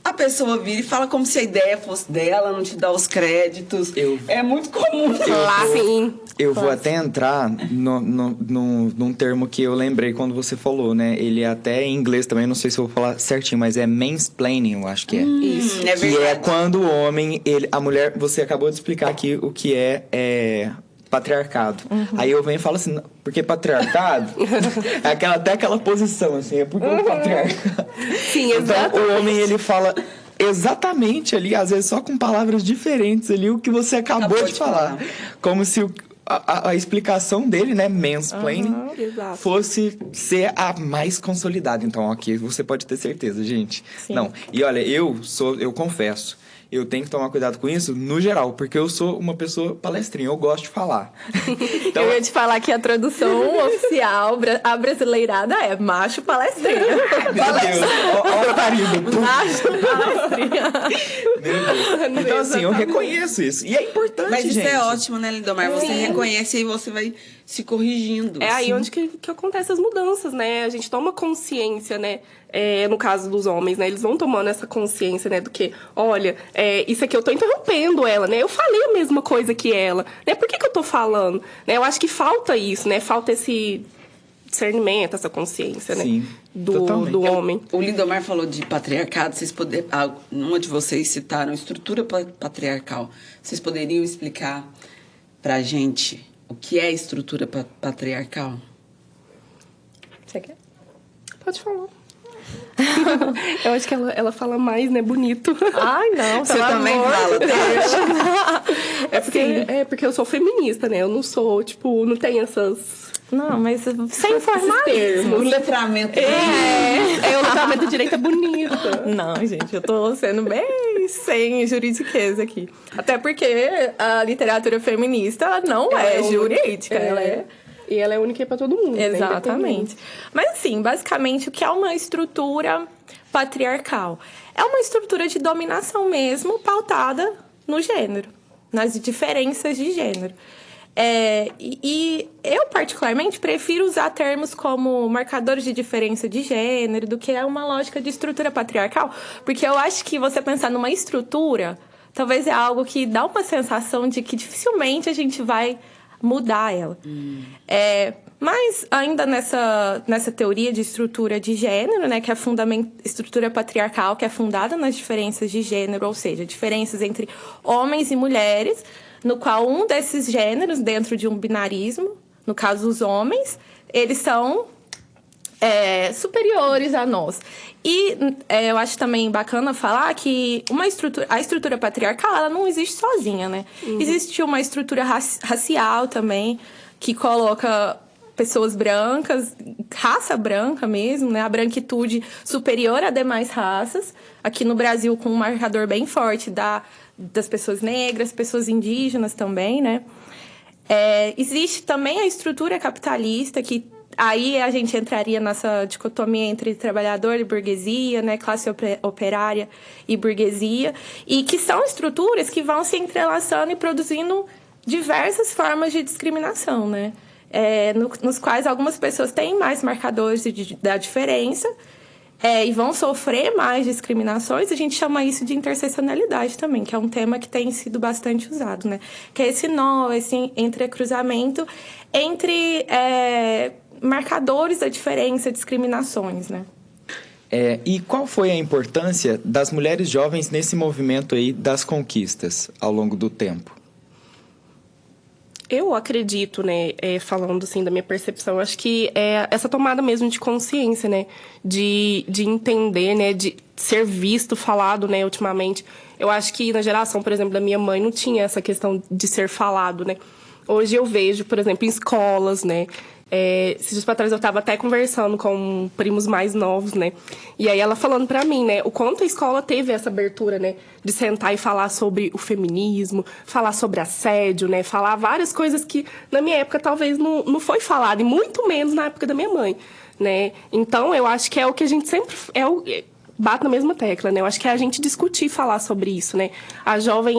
a pessoa vira e fala como se a ideia fosse dela, não te dá os créditos. É muito comum. Eu vou até entrar num termo que eu lembrei quando você falou, né? Ele é até em inglês também, não sei se eu vou falar certinho, mas é mansplaining, eu acho que é. Isso, é verdade. Que é quando o homem, a mulher, você acabou de explicar aqui o que é patriarcado. Aí eu venho e falo assim, porque patriarcado é até aquela posição, assim, é porque o patriarcado. Sim, exatamente. Então, o homem, ele fala exatamente ali, às vezes só com palavras diferentes ali, o que você acabou de falar. Como se a explicação dele, né, mansplaining, fosse ser a mais consolidada. Então, aqui você pode ter certeza, gente. Sim. Não, e olha, eu confesso, eu tenho que tomar cuidado com isso, no geral, porque eu sou uma pessoa palestrinha, eu gosto de falar. Então, eu ia te falar que a tradução oficial, a brasileirada é macho palestrinha. Meu Deus, olha o carimbo. Macho palestrinha. Meu Deus. Então, assim, eu reconheço isso. E é importante, Mas isso gente. é ótimo, né, Lindomar? Você reconhece e você vai se corrigindo. É aí onde que acontecem as mudanças, né? A gente toma consciência, né? No caso dos homens, né? Eles vão tomando essa consciência, né? Do que, olha, isso aqui eu tô interrompendo ela, né? Eu falei a mesma coisa que ela, né? Por que eu tô falando? Né? Eu acho que falta isso, né? Falta esse discernimento, essa consciência, né? Sim, do homem. O Lindomar falou de patriarcado, uma de vocês citaram estrutura patriarcal. Vocês poderiam explicar pra gente o que é estrutura patriarcal? Você quer? Pode falar. Eu acho que ela fala mais, né? Bonito. Ai, não, Você também fala, porque eu sou feminista, né? Eu não sou, tipo, não tenho essas... Não, mas sem informar O letramento. O letramento de direito é bonito. Não, gente, eu tô sendo bem sem juridiqueza aqui. Até porque a literatura feminista não é jurídica, ela é... E ela é única para todo mundo. Exatamente. Né? Mas, assim, basicamente, o que é uma estrutura patriarcal? É uma estrutura de dominação mesmo, pautada no gênero, nas diferenças de gênero. E eu, particularmente, prefiro usar termos como marcadores de diferença de gênero do que uma lógica de estrutura patriarcal, porque eu acho que você pensar numa estrutura, talvez é algo que dá uma sensação de que dificilmente a gente vai mudar ela. Mas ainda nessa teoria de estrutura de gênero, né, que é a estrutura patriarcal, que é fundada nas diferenças de gênero, ou seja, diferenças entre homens e mulheres, no qual um desses gêneros, dentro de um binarismo, no caso os homens, eles são superiores a nós. E eu acho também bacana falar que a estrutura patriarcal, ela não existe sozinha, né? Existe uma estrutura racial também, que coloca pessoas brancas, raça branca mesmo, né? A branquitude superior a demais raças. Aqui no Brasil, com um marcador bem forte das pessoas negras, pessoas indígenas também, né? Existe também a estrutura capitalista, que aí a gente entraria nessa dicotomia entre trabalhador e burguesia, né? Classe operária e burguesia, e que são estruturas que vão se entrelaçando e produzindo diversas formas de discriminação, né? Nos quais algumas pessoas têm mais marcadores da diferença e vão sofrer mais discriminações. A gente chama isso de interseccionalidade também, que é um tema que tem sido bastante usado, né? Que é esse nó, esse entrecruzamento entre marcadores da diferença, discriminações, né? E qual foi a importância das mulheres jovens nesse movimento aí das conquistas ao longo do tempo? Eu acredito, né, falando assim da minha percepção, acho que essa tomada mesmo de consciência, né, de entender, né, de ser visto, falado, né, ultimamente. Eu acho que na geração, por exemplo, da minha mãe não tinha essa questão de ser falado, né. Hoje eu vejo, por exemplo, em escolas, né, esses dias pra trás eu tava até conversando com primos mais novos, né? E aí ela falando pra mim, né? O quanto a escola teve essa abertura, né? De sentar e falar sobre o feminismo, falar sobre assédio, né? Falar várias coisas que na minha época talvez não foi falado, e muito menos na época da minha mãe, né? Então eu acho que é o que a gente sempre... Bato na mesma tecla, né? Eu acho que é a gente discutir e falar sobre isso, né? A jovem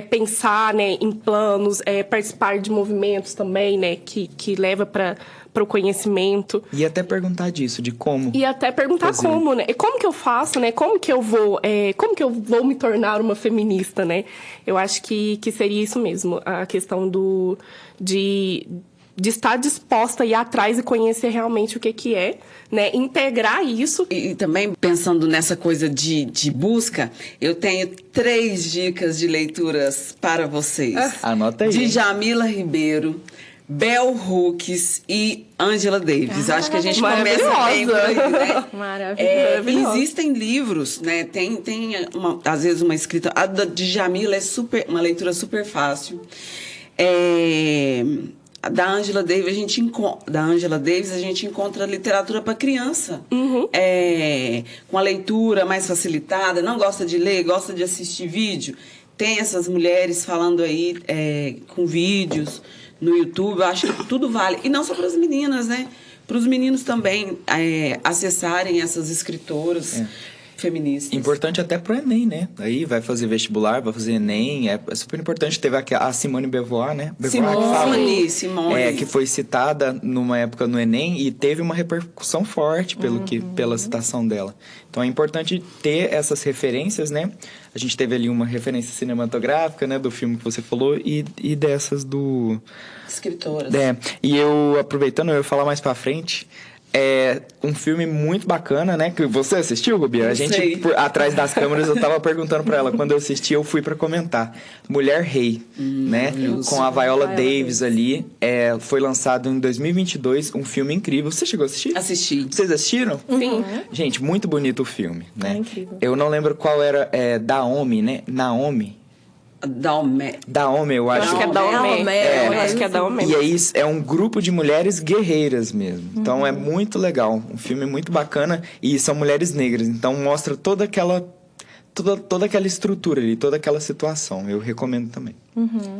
pensar, né, em planos, participar de movimentos também, né? Que leva para o conhecimento. E até perguntar disso, de como. E até perguntar fazer. Como, né? E como que eu faço, né? Como que eu vou me tornar uma feminista, né? Eu acho que seria isso mesmo. A questão de estar disposta a ir atrás e conhecer realmente o que é, né? Integrar isso. E também, pensando nessa coisa de busca, eu tenho 3 dicas de leituras para vocês. Anota aí. De Jamila Ribeiro, Bell Hooks e Angela Davis. Acho que a gente começa bem por aí, né? Maravilhoso. Existem livros, né? Tem às vezes uma escrita... A de Jamila é uma leitura super fácil. Da Angela Davis a gente encontra literatura para criança. Com a leitura mais facilitada, não gosta de ler, gosta de assistir vídeo. Tem essas mulheres falando aí com vídeos no YouTube. Eu acho que tudo vale. E não só para as meninas, né? Para os meninos também acessarem essas escritoras feministas. Importante até pro Enem, né? Aí vai fazer vestibular, vai fazer Enem. É super importante. Teve a Simone Beauvoir, né? Simone. Que foi citada numa época no Enem e teve uma repercussão forte pela citação dela. Então é importante ter essas referências, né? A gente teve ali uma referência cinematográfica, né? Do filme que você falou e dessas do... Escritoras. E eu, aproveitando, eu ia falar mais pra frente... um filme muito bacana, né? Que você assistiu, Rubi? A gente, atrás das câmeras, eu tava perguntando pra ela. Quando eu assisti, eu fui pra comentar. Mulher Rei, né? Com a Viola Davis ali. Foi lançado em 2022, um filme incrível. Você chegou a assistir? Assisti. Vocês assistiram? Sim. Gente, muito bonito o filme, né? É incrível. Eu não lembro qual era. Daomi, né? Naomi, eu acho. Acho que é Daomé. Eu acho que é Daomé. E aí é um grupo de mulheres guerreiras mesmo. Então é muito legal. Um filme muito bacana. E são mulheres negras. Então mostra toda aquela estrutura ali, toda aquela situação. Eu recomendo também.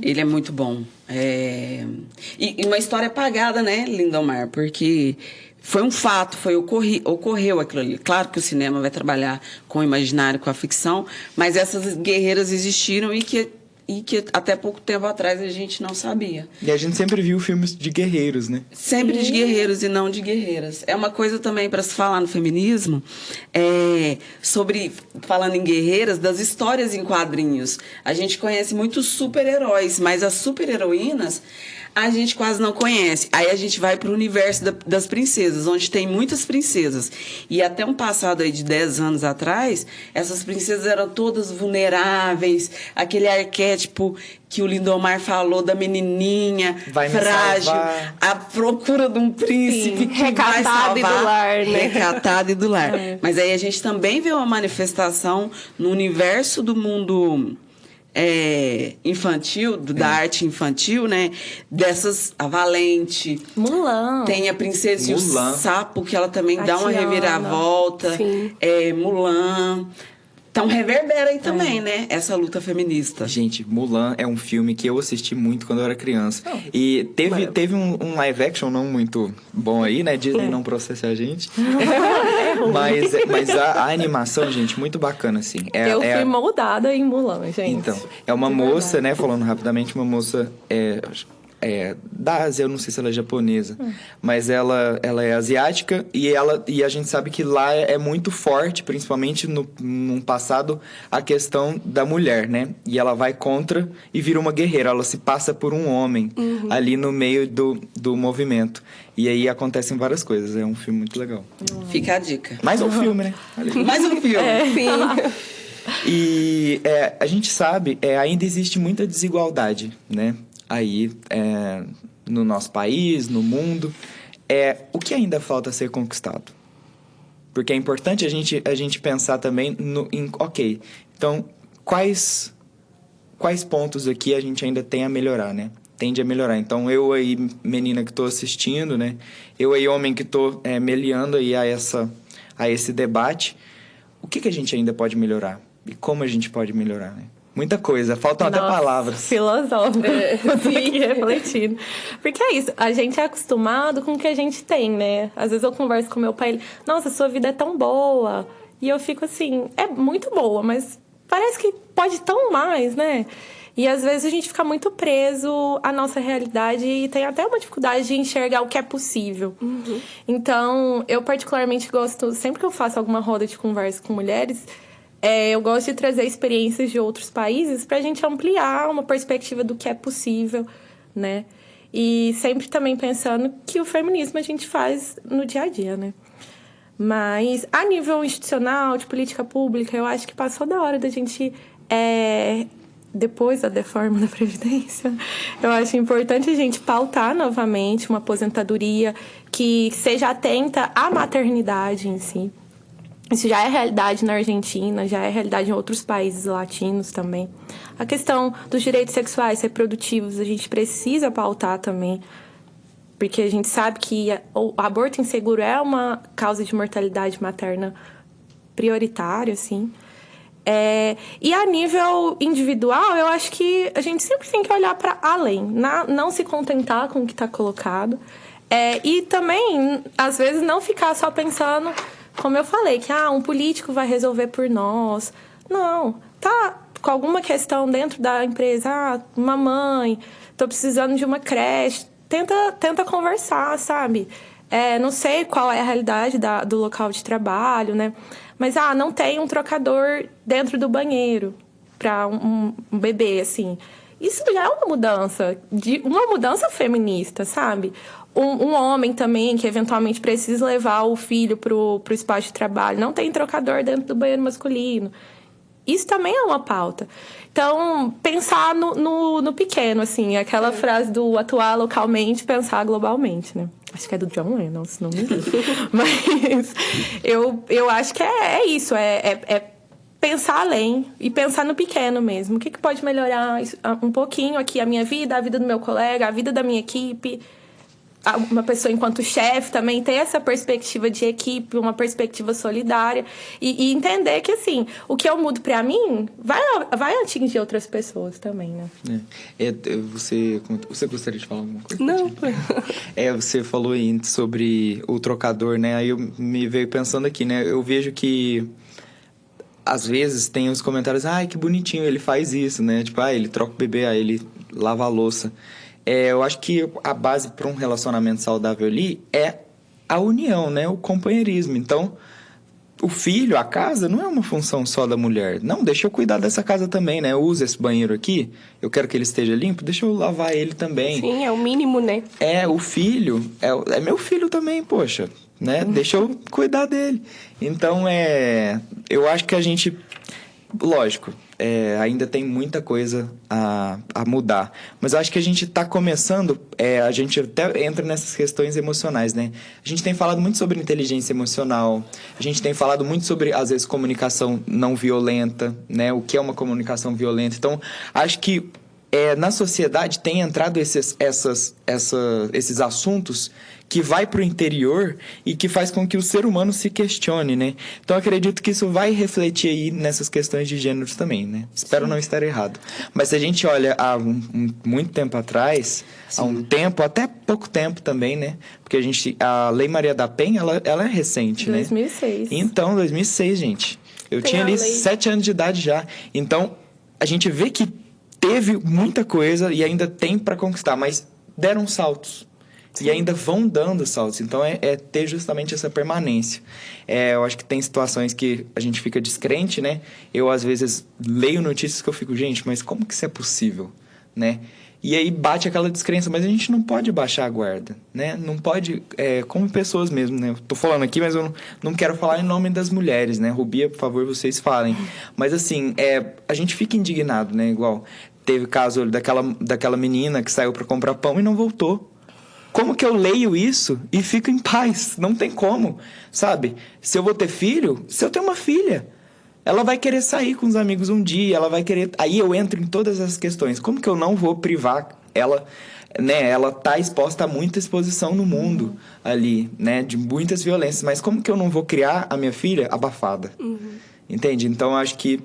Ele é muito bom. E uma história apagada, né, Lindomar? Porque foi um fato, ocorreu aquilo ali. Claro que o cinema vai trabalhar com o imaginário, com a ficção, mas essas guerreiras existiram e que até pouco tempo atrás a gente não sabia. E a gente sempre viu filmes de guerreiros, né? Sempre de guerreiros e não de guerreiras. É uma coisa também para se falar no feminismo, falando em guerreiras, das histórias em quadrinhos. A gente conhece muitos super-heróis, mas as super-heroínas a gente quase não conhece. Aí a gente vai para o universo das princesas, onde tem muitas princesas. E até um passado aí de 10 anos atrás, essas princesas eram todas vulneráveis, aquele arquétipo arquétipo que o Lindomar falou da menininha Vai me frágil, salvar. a procura de um príncipe que vai Recatada e salvar, do lar, né? recatada e do lar. Mas aí a gente também vê uma manifestação no universo do mundo infantil, da arte infantil, né? Dessas, a Valente, Mulan. tem a Princesa Mulan. e o Sapo, que ela também A dá uma Tiana. reviravolta. Sim. Mulan. Então reverbera aí também, né? Essa luta feminista. Gente, Mulan é um filme que eu assisti muito quando eu era criança. E teve um live action não muito bom aí, né? Disney não processa a gente. mas a animação, gente, muito bacana, assim. Eu fui moldada em Mulan, gente. Então, é uma moça, né? Falando rapidamente, uma moça da Ásia, eu não sei se ela é japonesa, mas ela é asiática e a gente sabe que lá é muito forte, principalmente no passado, a questão da mulher, né? E ela vai contra e vira uma guerreira, ela se passa por um homem ali no meio do movimento. E aí acontecem várias coisas, é um filme muito legal. Fica a dica. Mais um filme, né? Mais um filme. E a gente sabe, ainda existe muita desigualdade, né? Aí, no nosso país, no mundo. O que ainda falta ser conquistado? Porque é importante a gente pensar também ok, então, quais pontos aqui a gente ainda tem a melhorar, né? Tende a melhorar. Então, eu aí, menina que estou assistindo, né? Eu aí, homem que estou meliando aí a esse debate, o que a gente ainda pode melhorar? E como a gente pode melhorar, né? Muita coisa, faltam até palavras. Filosófico. Aqui refletindo. Porque é isso, a gente é acostumado com o que a gente tem, né? Às vezes eu converso com meu pai, ele, nossa, sua vida é tão boa. E eu fico assim, é muito boa, mas parece que pode tão mais, né? E às vezes a gente fica muito preso à nossa realidade e tem até uma dificuldade de enxergar o que é possível. Então, eu particularmente gosto, sempre que eu faço alguma roda de conversa com mulheres, eu gosto de trazer experiências de outros países para a gente ampliar uma perspectiva do que é possível, né? E sempre também pensando que o feminismo a gente faz no dia a dia, né? Mas, a nível institucional, de política pública, eu acho que passou da hora da gente... depois da reforma da Previdência, eu acho importante a gente pautar novamente uma aposentadoria que seja atenta à maternidade em si. Isso já é realidade na Argentina, já é realidade em outros países latinos também. A questão dos direitos sexuais reprodutivos, a gente precisa pautar também, porque a gente sabe que o aborto inseguro é uma causa de mortalidade materna prioritária, assim. E a nível individual, eu acho que a gente sempre tem que olhar para além, não se contentar com o que está colocado. E também, às vezes, não ficar só pensando... Como eu falei, que um político vai resolver por nós. Não, tá com alguma questão dentro da empresa, uma mãe, tô precisando de uma creche. Tenta conversar, sabe? Não sei qual é a realidade do local de trabalho, né? Mas, não tem um trocador dentro do banheiro para um bebê, assim. Isso já é uma mudança feminista, sabe? Um homem também que eventualmente precisa levar o filho pro espaço de trabalho, não tem trocador dentro do banheiro masculino. Isso também é uma pauta. Então, pensar no pequeno, assim, aquela frase do atuar localmente, pensar globalmente, né? Acho que é do John Lennon, se não me engano. Mas eu acho que é isso, pensar além e pensar no pequeno mesmo. O que pode melhorar um pouquinho aqui a minha vida, a vida do meu colega, a vida da minha equipe. Uma pessoa enquanto chefe também ter essa perspectiva de equipe, uma perspectiva solidária e entender que, assim, o que eu mudo pra mim vai atingir outras pessoas também, né? Você gostaria de falar alguma coisa? Não. Você falou aí sobre o trocador, né? Aí eu me veio pensando aqui, né? Eu vejo que às vezes tem os comentários, que bonitinho, ele faz isso, né? Tipo, ele troca o bebê, ele lava a louça. Eu acho que a base para um relacionamento saudável ali é a união, né? O companheirismo. Então, o filho, a casa, não é uma função só da mulher. Não, deixa eu cuidar dessa casa também, né? Eu uso esse banheiro aqui, eu quero que ele esteja limpo, deixa eu lavar ele também. Sim, é o mínimo, né? O filho, é meu filho também, poxa, né? Deixa eu cuidar dele. Então, eu acho que a gente... Lógico, ainda tem muita coisa a mudar. Mas eu acho que a gente está começando, a gente até entra nessas questões emocionais, né? A gente tem falado muito sobre inteligência emocional, a gente tem falado muito sobre, às vezes, comunicação não violenta, né? O que é uma comunicação violenta. Então, acho que na sociedade tem entrado esses assuntos que vai para o interior e que faz com que o ser humano se questione, né? Então, acredito que isso vai refletir aí nessas questões de gêneros também, né? Espero não estar errado. Mas se a gente olha há muito tempo atrás, há um tempo, até pouco tempo também, né? Porque a Lei Maria da Penha, ela é recente, 2006. né? Então, 2006, gente. Eu Tem tinha ali a lei. 7 anos de idade já. Então, a gente vê que teve muita coisa e ainda tem para conquistar, mas deram saltos. E ainda vão dando saltos. Então, é ter justamente essa permanência. Eu acho que tem situações que a gente fica descrente, né? Eu, às vezes, leio notícias que eu fico, gente, mas como que isso é possível, né? E aí bate aquela descrença, mas a gente não pode baixar a guarda, né? Não pode, como pessoas mesmo, né? Eu tô falando aqui, mas eu não quero falar em nome das mulheres, né? Rubia, por favor, vocês falem. Mas, assim, a gente fica indignado, né? Igual, teve caso daquela menina que saiu para comprar pão e não voltou. Como que eu leio isso e fico em paz? Não tem como, sabe? Se eu vou ter filho, se eu tenho uma filha, ela vai querer sair com os amigos um dia, ela vai querer... Aí eu entro em todas as questões. Como que eu não vou privar ela, né? Ela tá exposta a muita exposição no mundo ali, né? De muitas violências. Mas como que eu não vou criar a minha filha abafada? Entende? Então, acho que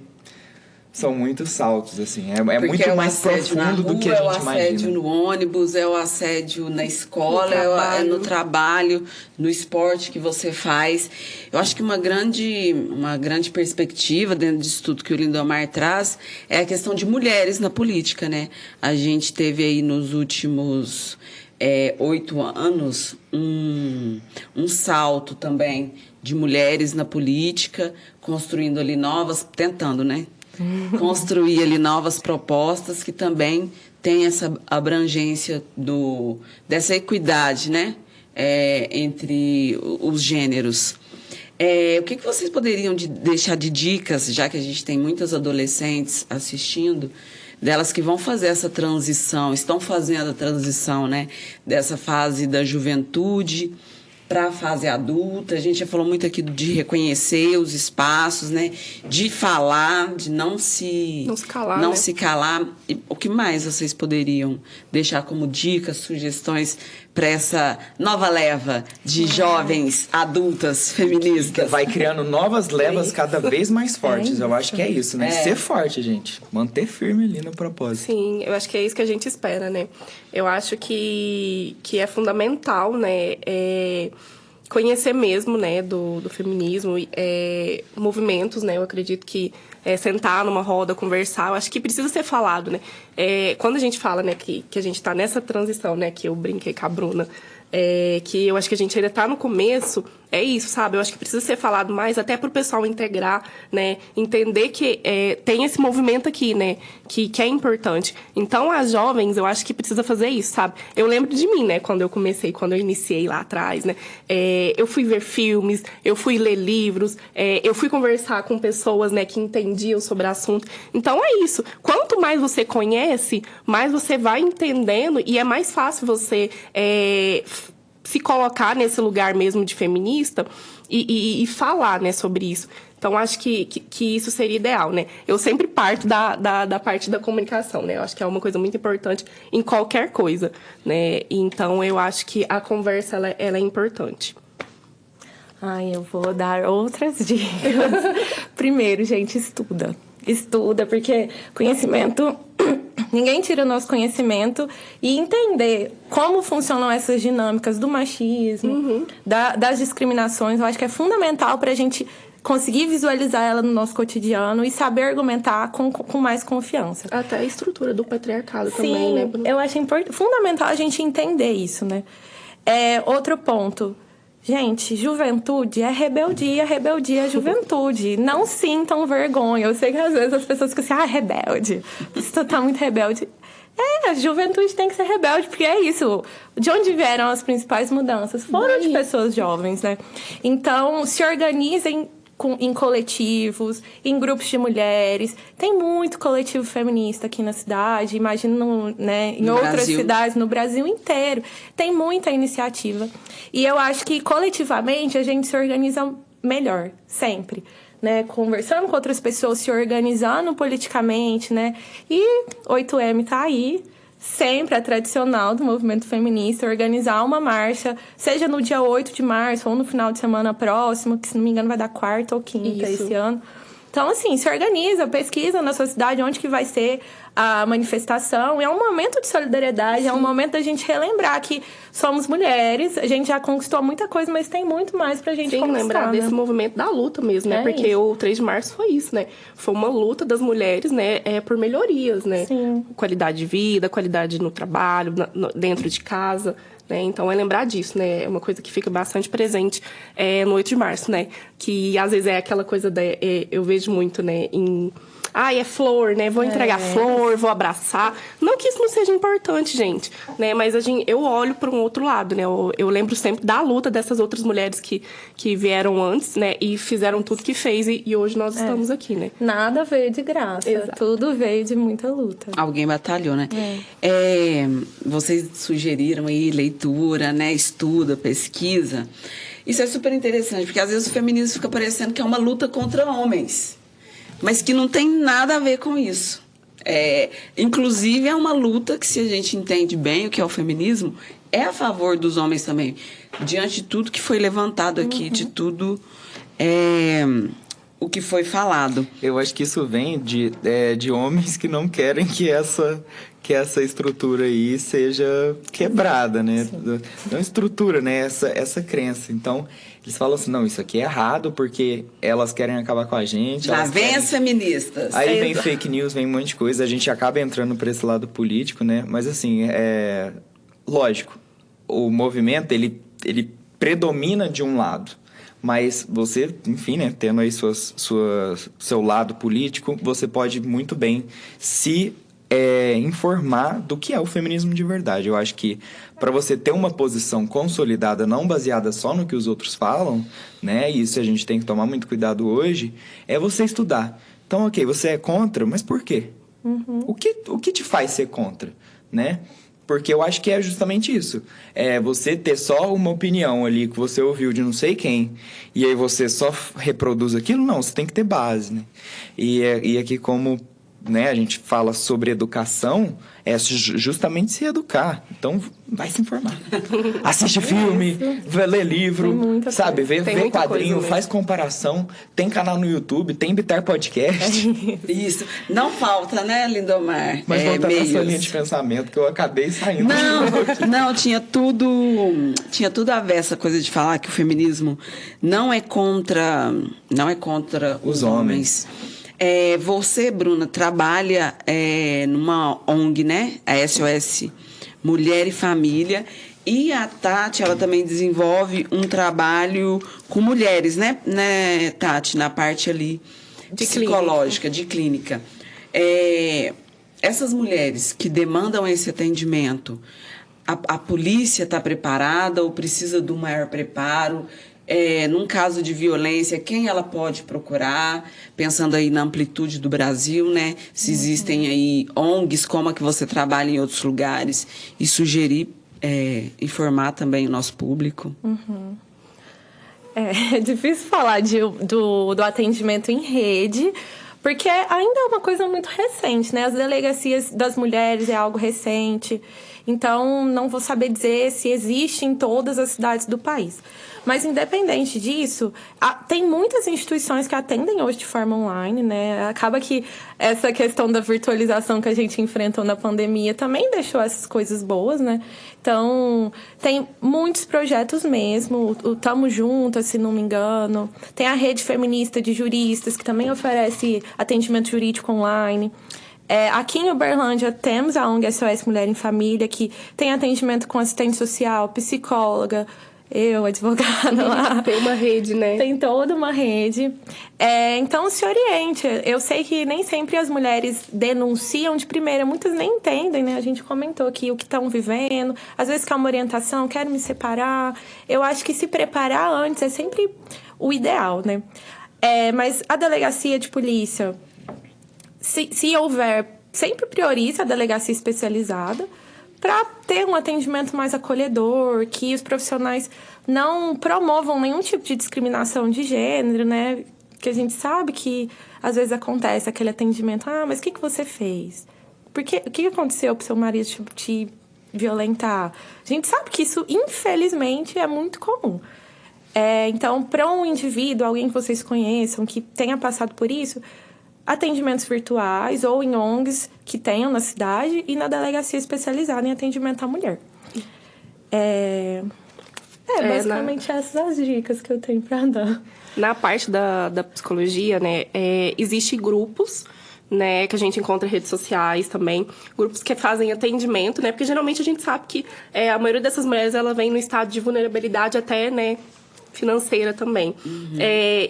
são muitos saltos, assim. É muito mais profundo do que a gente imagina. É o assédio no ônibus, é o assédio na escola, é no trabalho, no esporte que você faz. Eu acho que uma grande perspectiva dentro disso tudo que o Lindomar traz é a questão de mulheres na política, né? A gente teve aí nos últimos 8 anos um salto também de mulheres na política, construindo ali tentando, né? Construir ali novas propostas que também tem essa abrangência dessa equidade, né? Entre os gêneros. O que vocês poderiam deixar de dicas, já que a gente tem muitas adolescentes assistindo, delas que vão fazer essa transição, estão fazendo a transição, né? Dessa fase da juventude para a fase adulta. A gente já falou muito aqui de reconhecer os espaços, né? De falar, de não se calar, não né? se calar. E o que mais vocês poderiam deixar como dicas, sugestões para essa nova leva de jovens adultas feministas? Vai criando novas levas cada vez mais fortes. Eu acho que é isso, né? Ser forte, gente. Manter firme ali no propósito. Sim, eu acho que é isso que a gente espera, né? Eu acho que é fundamental, né? Conhecer mesmo, né, do feminismo, movimentos, né? Eu acredito que sentar numa roda, conversar, eu acho que precisa ser falado, né? Quando a gente fala, né, que a gente está nessa transição, né, que eu brinquei com a Bruna, que eu acho que a gente ainda está no começo, é isso, sabe? Eu acho que precisa ser falado mais, até para o pessoal integrar, né? Entender que tem esse movimento aqui, né? Que é importante. Então, as jovens, eu acho que precisa fazer isso, sabe? Eu lembro de mim, né? Quando eu iniciei lá atrás, né? Eu fui ver filmes, eu fui ler livros, eu fui conversar com pessoas, né? Que entendiam sobre o assunto. Então, é isso. Quanto mais você conhece, mais você vai entendendo e é mais fácil você se colocar nesse lugar mesmo de feminista e falar, né, sobre isso. Então, acho que isso seria ideal, né? Eu sempre parto da parte da comunicação, né? Eu acho que é uma coisa muito importante em qualquer coisa, né? Então, eu acho que a conversa, ela é importante. Eu vou dar outras dicas. Primeiro, gente, estuda. Estuda, porque conhecimento... Ninguém tira o nosso conhecimento e entender como funcionam essas dinâmicas do machismo, das discriminações. Eu acho que é fundamental para a gente conseguir visualizar ela no nosso cotidiano e saber argumentar com mais confiança. Até a estrutura do patriarcado. Sim, também, né? Eu acho fundamental a gente entender isso, né? Outro ponto. Gente, juventude é rebeldia, rebeldia é juventude. Não sintam vergonha. Eu sei que às vezes as pessoas ficam assim, rebelde. Você tá muito rebelde. A juventude tem que ser rebelde, porque é isso. De onde vieram as principais mudanças? Foram de pessoas jovens, né? Então, se organizem em coletivos, em grupos de mulheres. Tem muito coletivo feminista aqui na cidade, imagino, né, em outras cidades, no Brasil inteiro. Tem muita iniciativa. E eu acho que, coletivamente, a gente se organiza melhor, sempre. Né, conversando com outras pessoas, se organizando politicamente, né? E 8M tá aí, sempre a tradicional do movimento feminista, organizar uma marcha, seja no dia 8 de março ou no final de semana próximo, que se não me engano vai dar quarta ou quinta esse ano. Então, assim, se organiza, pesquisa na sua cidade onde que vai ser a manifestação. É um momento de solidariedade, é um momento da gente relembrar que somos mulheres, a gente já conquistou muita coisa, mas tem muito mais pra gente conquistar. Lembrar desse movimento da luta mesmo, né? Porque isso. O 3 de março foi isso, né? Foi uma luta das mulheres, né? Por melhorias, né? Sim. Qualidade de vida, qualidade no trabalho, dentro de casa. Né? Então, é lembrar disso, né? É uma coisa que fica bastante presente no 8 de março, né? Que, às vezes, é aquela coisa, eu vejo muito, né? É flor, né? Vou entregar flor, vou abraçar. Não que isso não seja importante, gente, né? Mas eu olho para um outro lado, né? Eu lembro sempre da luta dessas outras mulheres que vieram antes, né? E fizeram tudo que fez e hoje nós estamos aqui, né? Nada veio de graça. Exato. Tudo veio de muita luta. Alguém batalhou, né? Vocês sugeriram aí leitura, né? Estuda, pesquisa. Isso é super interessante, porque às vezes o feminismo fica parecendo que é uma luta contra homens. Mas que não tem nada a ver com isso. Inclusive, é uma luta que, se a gente entende bem o que é o feminismo, é a favor dos homens também. Diante de tudo que foi levantado aqui, de tudo o que foi falado. Eu acho que isso vem de homens que não querem que essa estrutura aí seja quebrada, né? Não estrutura, né? Essa crença. Então, eles falam assim, não, isso aqui é errado porque elas querem acabar com a gente. Lá vem as feministas. Aí vem fake news, vem um monte de coisa. A gente acaba entrando por esse lado político, né? Mas assim, lógico, o movimento, ele predomina de um lado. Mas você, enfim, né, tendo aí seu lado político, você pode muito bem se informar do que é o feminismo de verdade. Eu acho que para você ter uma posição consolidada, não baseada só no que os outros falam, né, e isso a gente tem que tomar muito cuidado hoje, é você estudar. Então, ok, você é contra, mas por quê? O que te faz ser contra, né? Porque eu acho que é justamente isso. Você ter só uma opinião ali que você ouviu de não sei quem, e aí você só reproduz aquilo, não, você tem que ter base, né? E aqui como, né, a gente fala sobre educação, justamente se educar. Então, vai se informar. Assiste filme, vai ler livro, sabe? Vê quadrinho, faz comparação. Tem canal no YouTube, tem Bitar Podcast. Isso. Não falta, né, Lindomar? Mas voltando à sua linha de pensamento, que eu acabei saindo. Não, tinha tudo a ver essa coisa de falar que o feminismo não é contra os homens. Você, Bruna, trabalha numa ONG, né? A SOS Mulher e Família. E a Tati, ela também desenvolve um trabalho com mulheres, né, Tati? Na parte ali psicológica, de clínica. Essas mulheres que demandam esse atendimento, a polícia está preparada ou precisa de um maior preparo? Num caso de violência, quem ela pode procurar? Pensando aí na amplitude do Brasil, né? Se existem aí ONGs, como a que você trabalha em outros lugares, e sugerir, informar também o nosso público. É difícil falar do atendimento em rede, porque ainda é uma coisa muito recente, né? As delegacias das mulheres é algo recente, então não vou saber dizer se existe em todas as cidades do país. Mas, independente disso, tem muitas instituições que atendem hoje de forma online, né? Acaba que essa questão da virtualização que a gente enfrentou na pandemia também deixou essas coisas boas, né? Então, tem muitos projetos mesmo. O Tamo Juntas, se não me engano. Tem a Rede Feminista de Juristas, que também oferece atendimento jurídico online. Aqui em Uberlândia temos a ONG SOS Mulher em Família, que tem atendimento com assistente social, psicóloga, advogada lá. Tem uma rede, né? Tem toda uma rede. Então, se oriente. Eu sei que nem sempre as mulheres denunciam de primeira. Muitas nem entendem, né? A gente comentou aqui o que estão vivendo. Às vezes quer uma orientação, quero me separar. Eu acho que se preparar antes é sempre o ideal, né? Mas a delegacia de polícia, se houver, sempre prioriza a delegacia especializada para ter um atendimento mais acolhedor, que os profissionais não promovam nenhum tipo de discriminação de gênero, né? Porque a gente sabe que às vezes acontece aquele atendimento, mas o que você fez? O que aconteceu pro seu marido te violentar? A gente sabe que isso, infelizmente, é muito comum. Então, para um indivíduo, alguém que vocês conheçam, que tenha passado por isso, atendimentos virtuais ou em ONGs que tenham na cidade e na delegacia especializada em atendimento à mulher. Basicamente essas as dicas que eu tenho para dar. Na parte da psicologia, né, existem grupos, né, que a gente encontra em redes sociais também, grupos que fazem atendimento, né, porque geralmente a gente sabe que a maioria dessas mulheres, ela vem no estado de vulnerabilidade até, né, financeira também.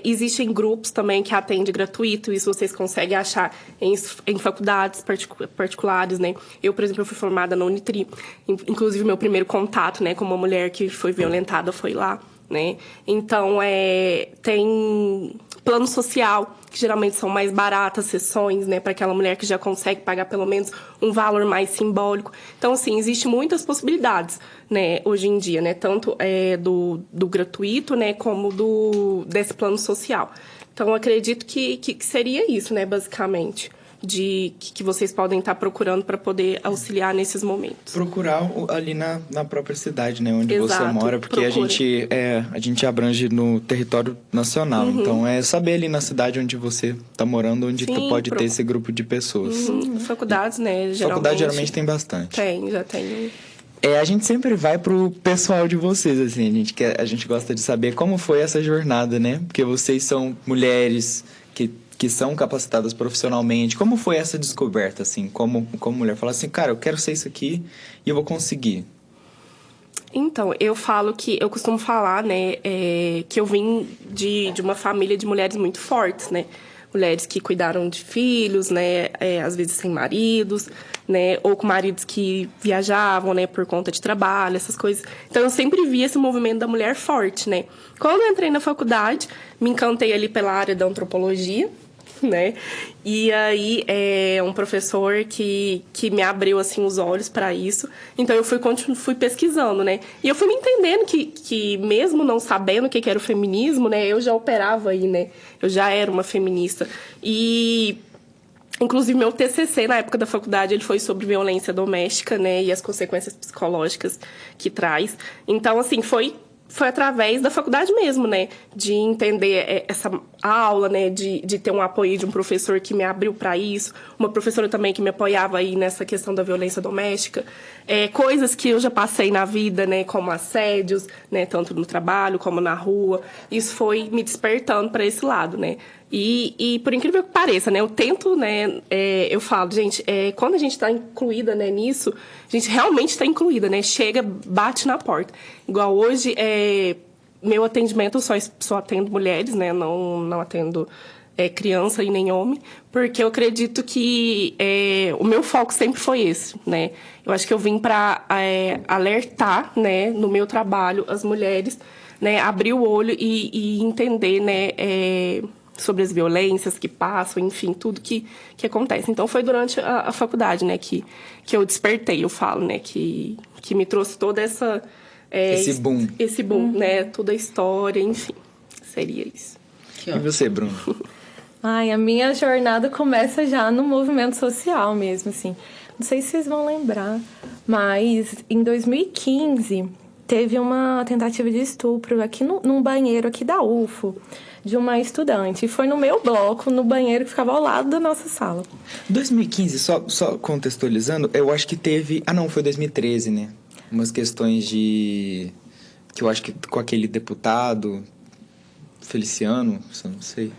Existem grupos também que atendem gratuito, isso vocês conseguem achar em faculdades particulares, né? Eu, por exemplo, eu fui formada na Unitri, inclusive meu primeiro contato, né, com uma mulher que foi violentada foi lá, né? Então, tem plano social, que geralmente são mais baratas sessões, né, para aquela mulher que já consegue pagar pelo menos um valor mais simbólico. Então, assim, existem muitas possibilidades, né, hoje em dia, né, tanto do gratuito, né, como desse plano social. Então, acredito que seria isso, né, basicamente, que vocês podem estar procurando para poder auxiliar nesses momentos. Procurar ali na própria cidade, né, onde Exato, você mora, porque a gente abrange no território nacional. Então, saber ali na cidade onde você está morando, onde tu pode ter esse grupo de pessoas. Faculdades, né, Faculdade geralmente tem bastante. Já tem. A gente sempre vai pro pessoal de vocês, assim, a gente gosta de saber como foi essa jornada, né? Porque vocês são mulheres que são capacitadas profissionalmente. Como foi essa descoberta, assim? Como mulher fala assim, cara, eu quero ser isso aqui e eu vou conseguir. Então, eu costumo falar, né, que eu vim de uma família de mulheres muito fortes, né? Mulheres que cuidaram de filhos, né, às vezes sem maridos, né, ou com maridos que viajavam, né, por conta de trabalho, essas coisas. Então, eu sempre vi esse movimento da mulher forte, né? Quando eu entrei na faculdade, me encantei ali pela área da antropologia, né? E aí, um professor que me abriu, assim, os olhos para isso. Então, eu fui pesquisando, né? E eu fui me entendendo que mesmo não sabendo o que era o feminismo, né? Eu já operava aí, né? Eu já era uma feminista. E, inclusive, meu TCC, na época da faculdade, ele foi sobre violência doméstica, né? E as consequências psicológicas que traz. Então, assim, foi através da faculdade mesmo, né? De entender essa aula, né? De ter um apoio de um professor que me abriu para isso. Uma professora também que me apoiava aí nessa questão da violência doméstica. Coisas que eu já passei na vida, né? Como assédios, né? Tanto no trabalho como na rua. Isso foi me despertando para esse lado, né? E por incrível que pareça, né? Eu tento, né? Eu falo, gente, quando a gente está incluída, né, nisso, a gente realmente está incluída, né? Chega, bate na porta. Igual hoje, meu atendimento, eu só atendo mulheres, né? Não atendo criança e nem homem, porque eu acredito que o meu foco sempre foi esse, né? Eu acho que eu vim para alertar, né, no meu trabalho, as mulheres, né? Abrir o olho e entender, né? Sobre as violências que passam, enfim, tudo que acontece. Então, foi durante a faculdade, né, que eu despertei, eu falo, né, que me trouxe toda essa... esse boom. Esse boom, né, toda a história, enfim, seria isso. E você, Bruno? A minha jornada começa já no movimento social mesmo, assim. Não sei se vocês vão lembrar, mas em 2015 teve uma tentativa de estupro aqui num banheiro aqui da UFO, de uma estudante. E foi no meu bloco, no banheiro que ficava ao lado da nossa sala. 2015, só contextualizando, eu acho que teve... não, foi 2013, né? Umas questões que eu acho que com aquele deputado Feliciano, não sei...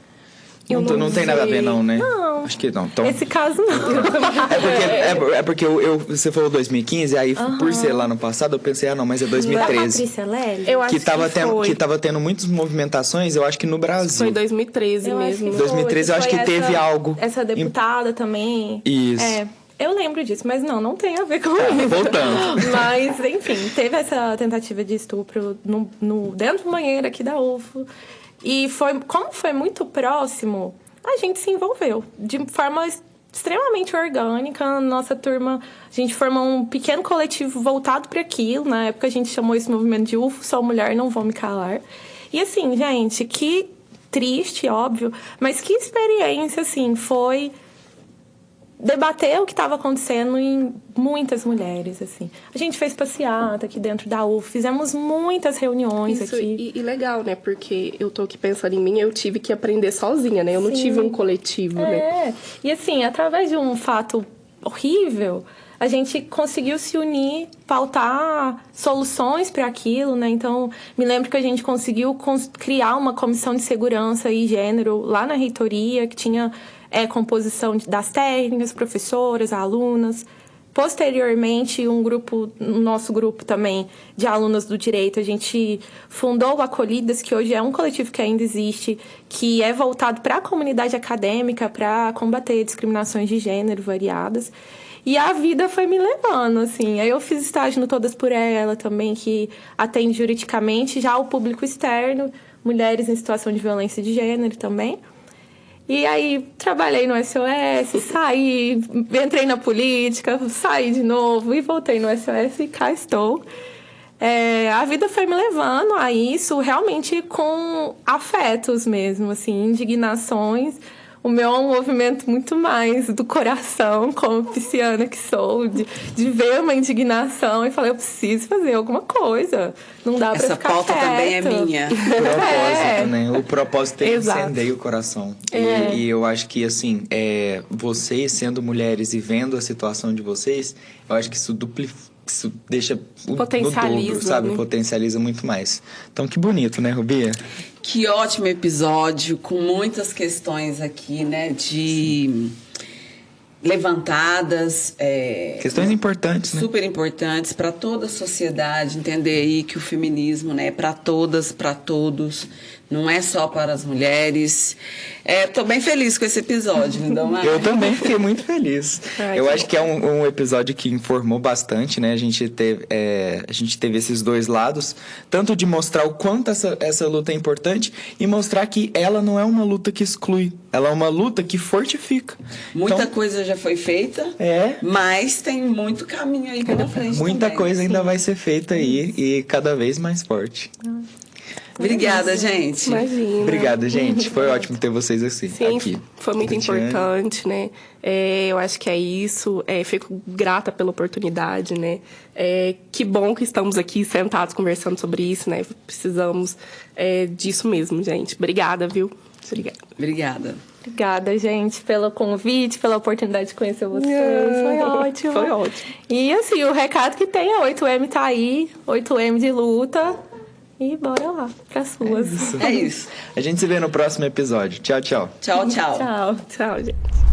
Não tem nada a ver, não, né? Não. Acho que não. Então, esse caso, não. porque você falou 2015, aí por ser lá no passado, eu pensei, não, mas é 2013. Patrícia Lely? Eu acho que tava tendo muitas movimentações, eu acho que no Brasil. Foi 2013 mesmo. 2013 eu acho que teve algo. Essa deputada também. Isso. Eu lembro disso, mas não tem a ver com isso. Voltando. Mas, enfim, teve essa tentativa de estupro dentro do banheiro aqui da UFO. E como foi muito próximo, a gente se envolveu de forma extremamente orgânica. Nossa turma, a gente formou um pequeno coletivo voltado para aquilo. Na época a gente chamou esse movimento de UFO, Sou Mulher, Não Vou Me Calar. E assim, gente, que triste, óbvio, mas que experiência, assim, foi debater o que estava acontecendo em muitas mulheres, assim. A gente fez passeata aqui dentro da UF, fizemos muitas reuniões Isso, aqui. E legal, né? Porque eu tô aqui pensando em mim, eu tive que aprender sozinha, né? Eu não tive um coletivo, né? E assim, através de um fato horrível, a gente conseguiu se unir, pautar soluções para aquilo, né? Então, me lembro que a gente conseguiu criar uma comissão de segurança e gênero lá na reitoria, que tinha composição das técnicas, professoras, alunas. Posteriormente, o nosso grupo também de alunas do direito, a gente fundou o Acolhidas, que hoje é um coletivo que ainda existe, que é voltado para a comunidade acadêmica, para combater discriminações de gênero variadas. E a vida foi me levando, assim. Aí eu fiz estágio no Todas por Ela também, que atende juridicamente já o público externo, mulheres em situação de violência de gênero também. E aí trabalhei no SOS, saí, entrei na política, saí de novo e voltei no SOS e cá estou. A vida foi me levando a isso realmente com afetos mesmo, assim, indignações. O meu é um movimento muito mais do coração, como pisciana que sou, de ver uma indignação e falar, eu preciso fazer alguma coisa. Não dá pra ficar essa pauta quieto. também é minha. Propósito, né? O propósito tem que Exato. incendeia o coração. E eu acho que, assim, vocês sendo mulheres e vendo a situação de vocês, eu acho que isso deixa no dobro, sabe? Né? Potencializa muito mais. Então, que bonito, né, Rubia? Que ótimo episódio, com muitas questões aqui, né, de levantadas. Questões importantes, né? Super importantes para toda a sociedade, entender aí que o feminismo, né, é para todas, para todos, não é só para as mulheres. Tô bem feliz com esse episódio, Lindomar. Eu também fiquei muito feliz. Eu acho que é um episódio que informou bastante, né? A gente teve esses dois lados, tanto de mostrar o quanto essa luta é importante e mostrar que ela não é uma luta que exclui, ela é uma luta que fortifica. Muita coisa já foi feita, mas tem muito caminho aí pela frente. Muita também. coisa ainda vai ser feita aí e cada vez mais forte. Obrigada, gente. Imagina. Obrigada, gente. Foi ótimo ter vocês aqui. Sim, foi muito Cristiane. importante, né? Eu acho que é isso. Fico grata pela oportunidade, né? Que bom que estamos aqui sentados conversando sobre isso, né? Precisamos disso mesmo, gente. Obrigada, viu? Obrigada. Obrigada, gente, pelo convite, pela oportunidade de conhecer vocês. Foi ótimo. Foi ótimo. E, assim, o recado que tem, a 8M tá aí, 8M de luta. E bora lá, pras ruas. É isso. A gente se vê no próximo episódio. Tchau, tchau. Tchau, tchau. Tchau. Tchau, gente.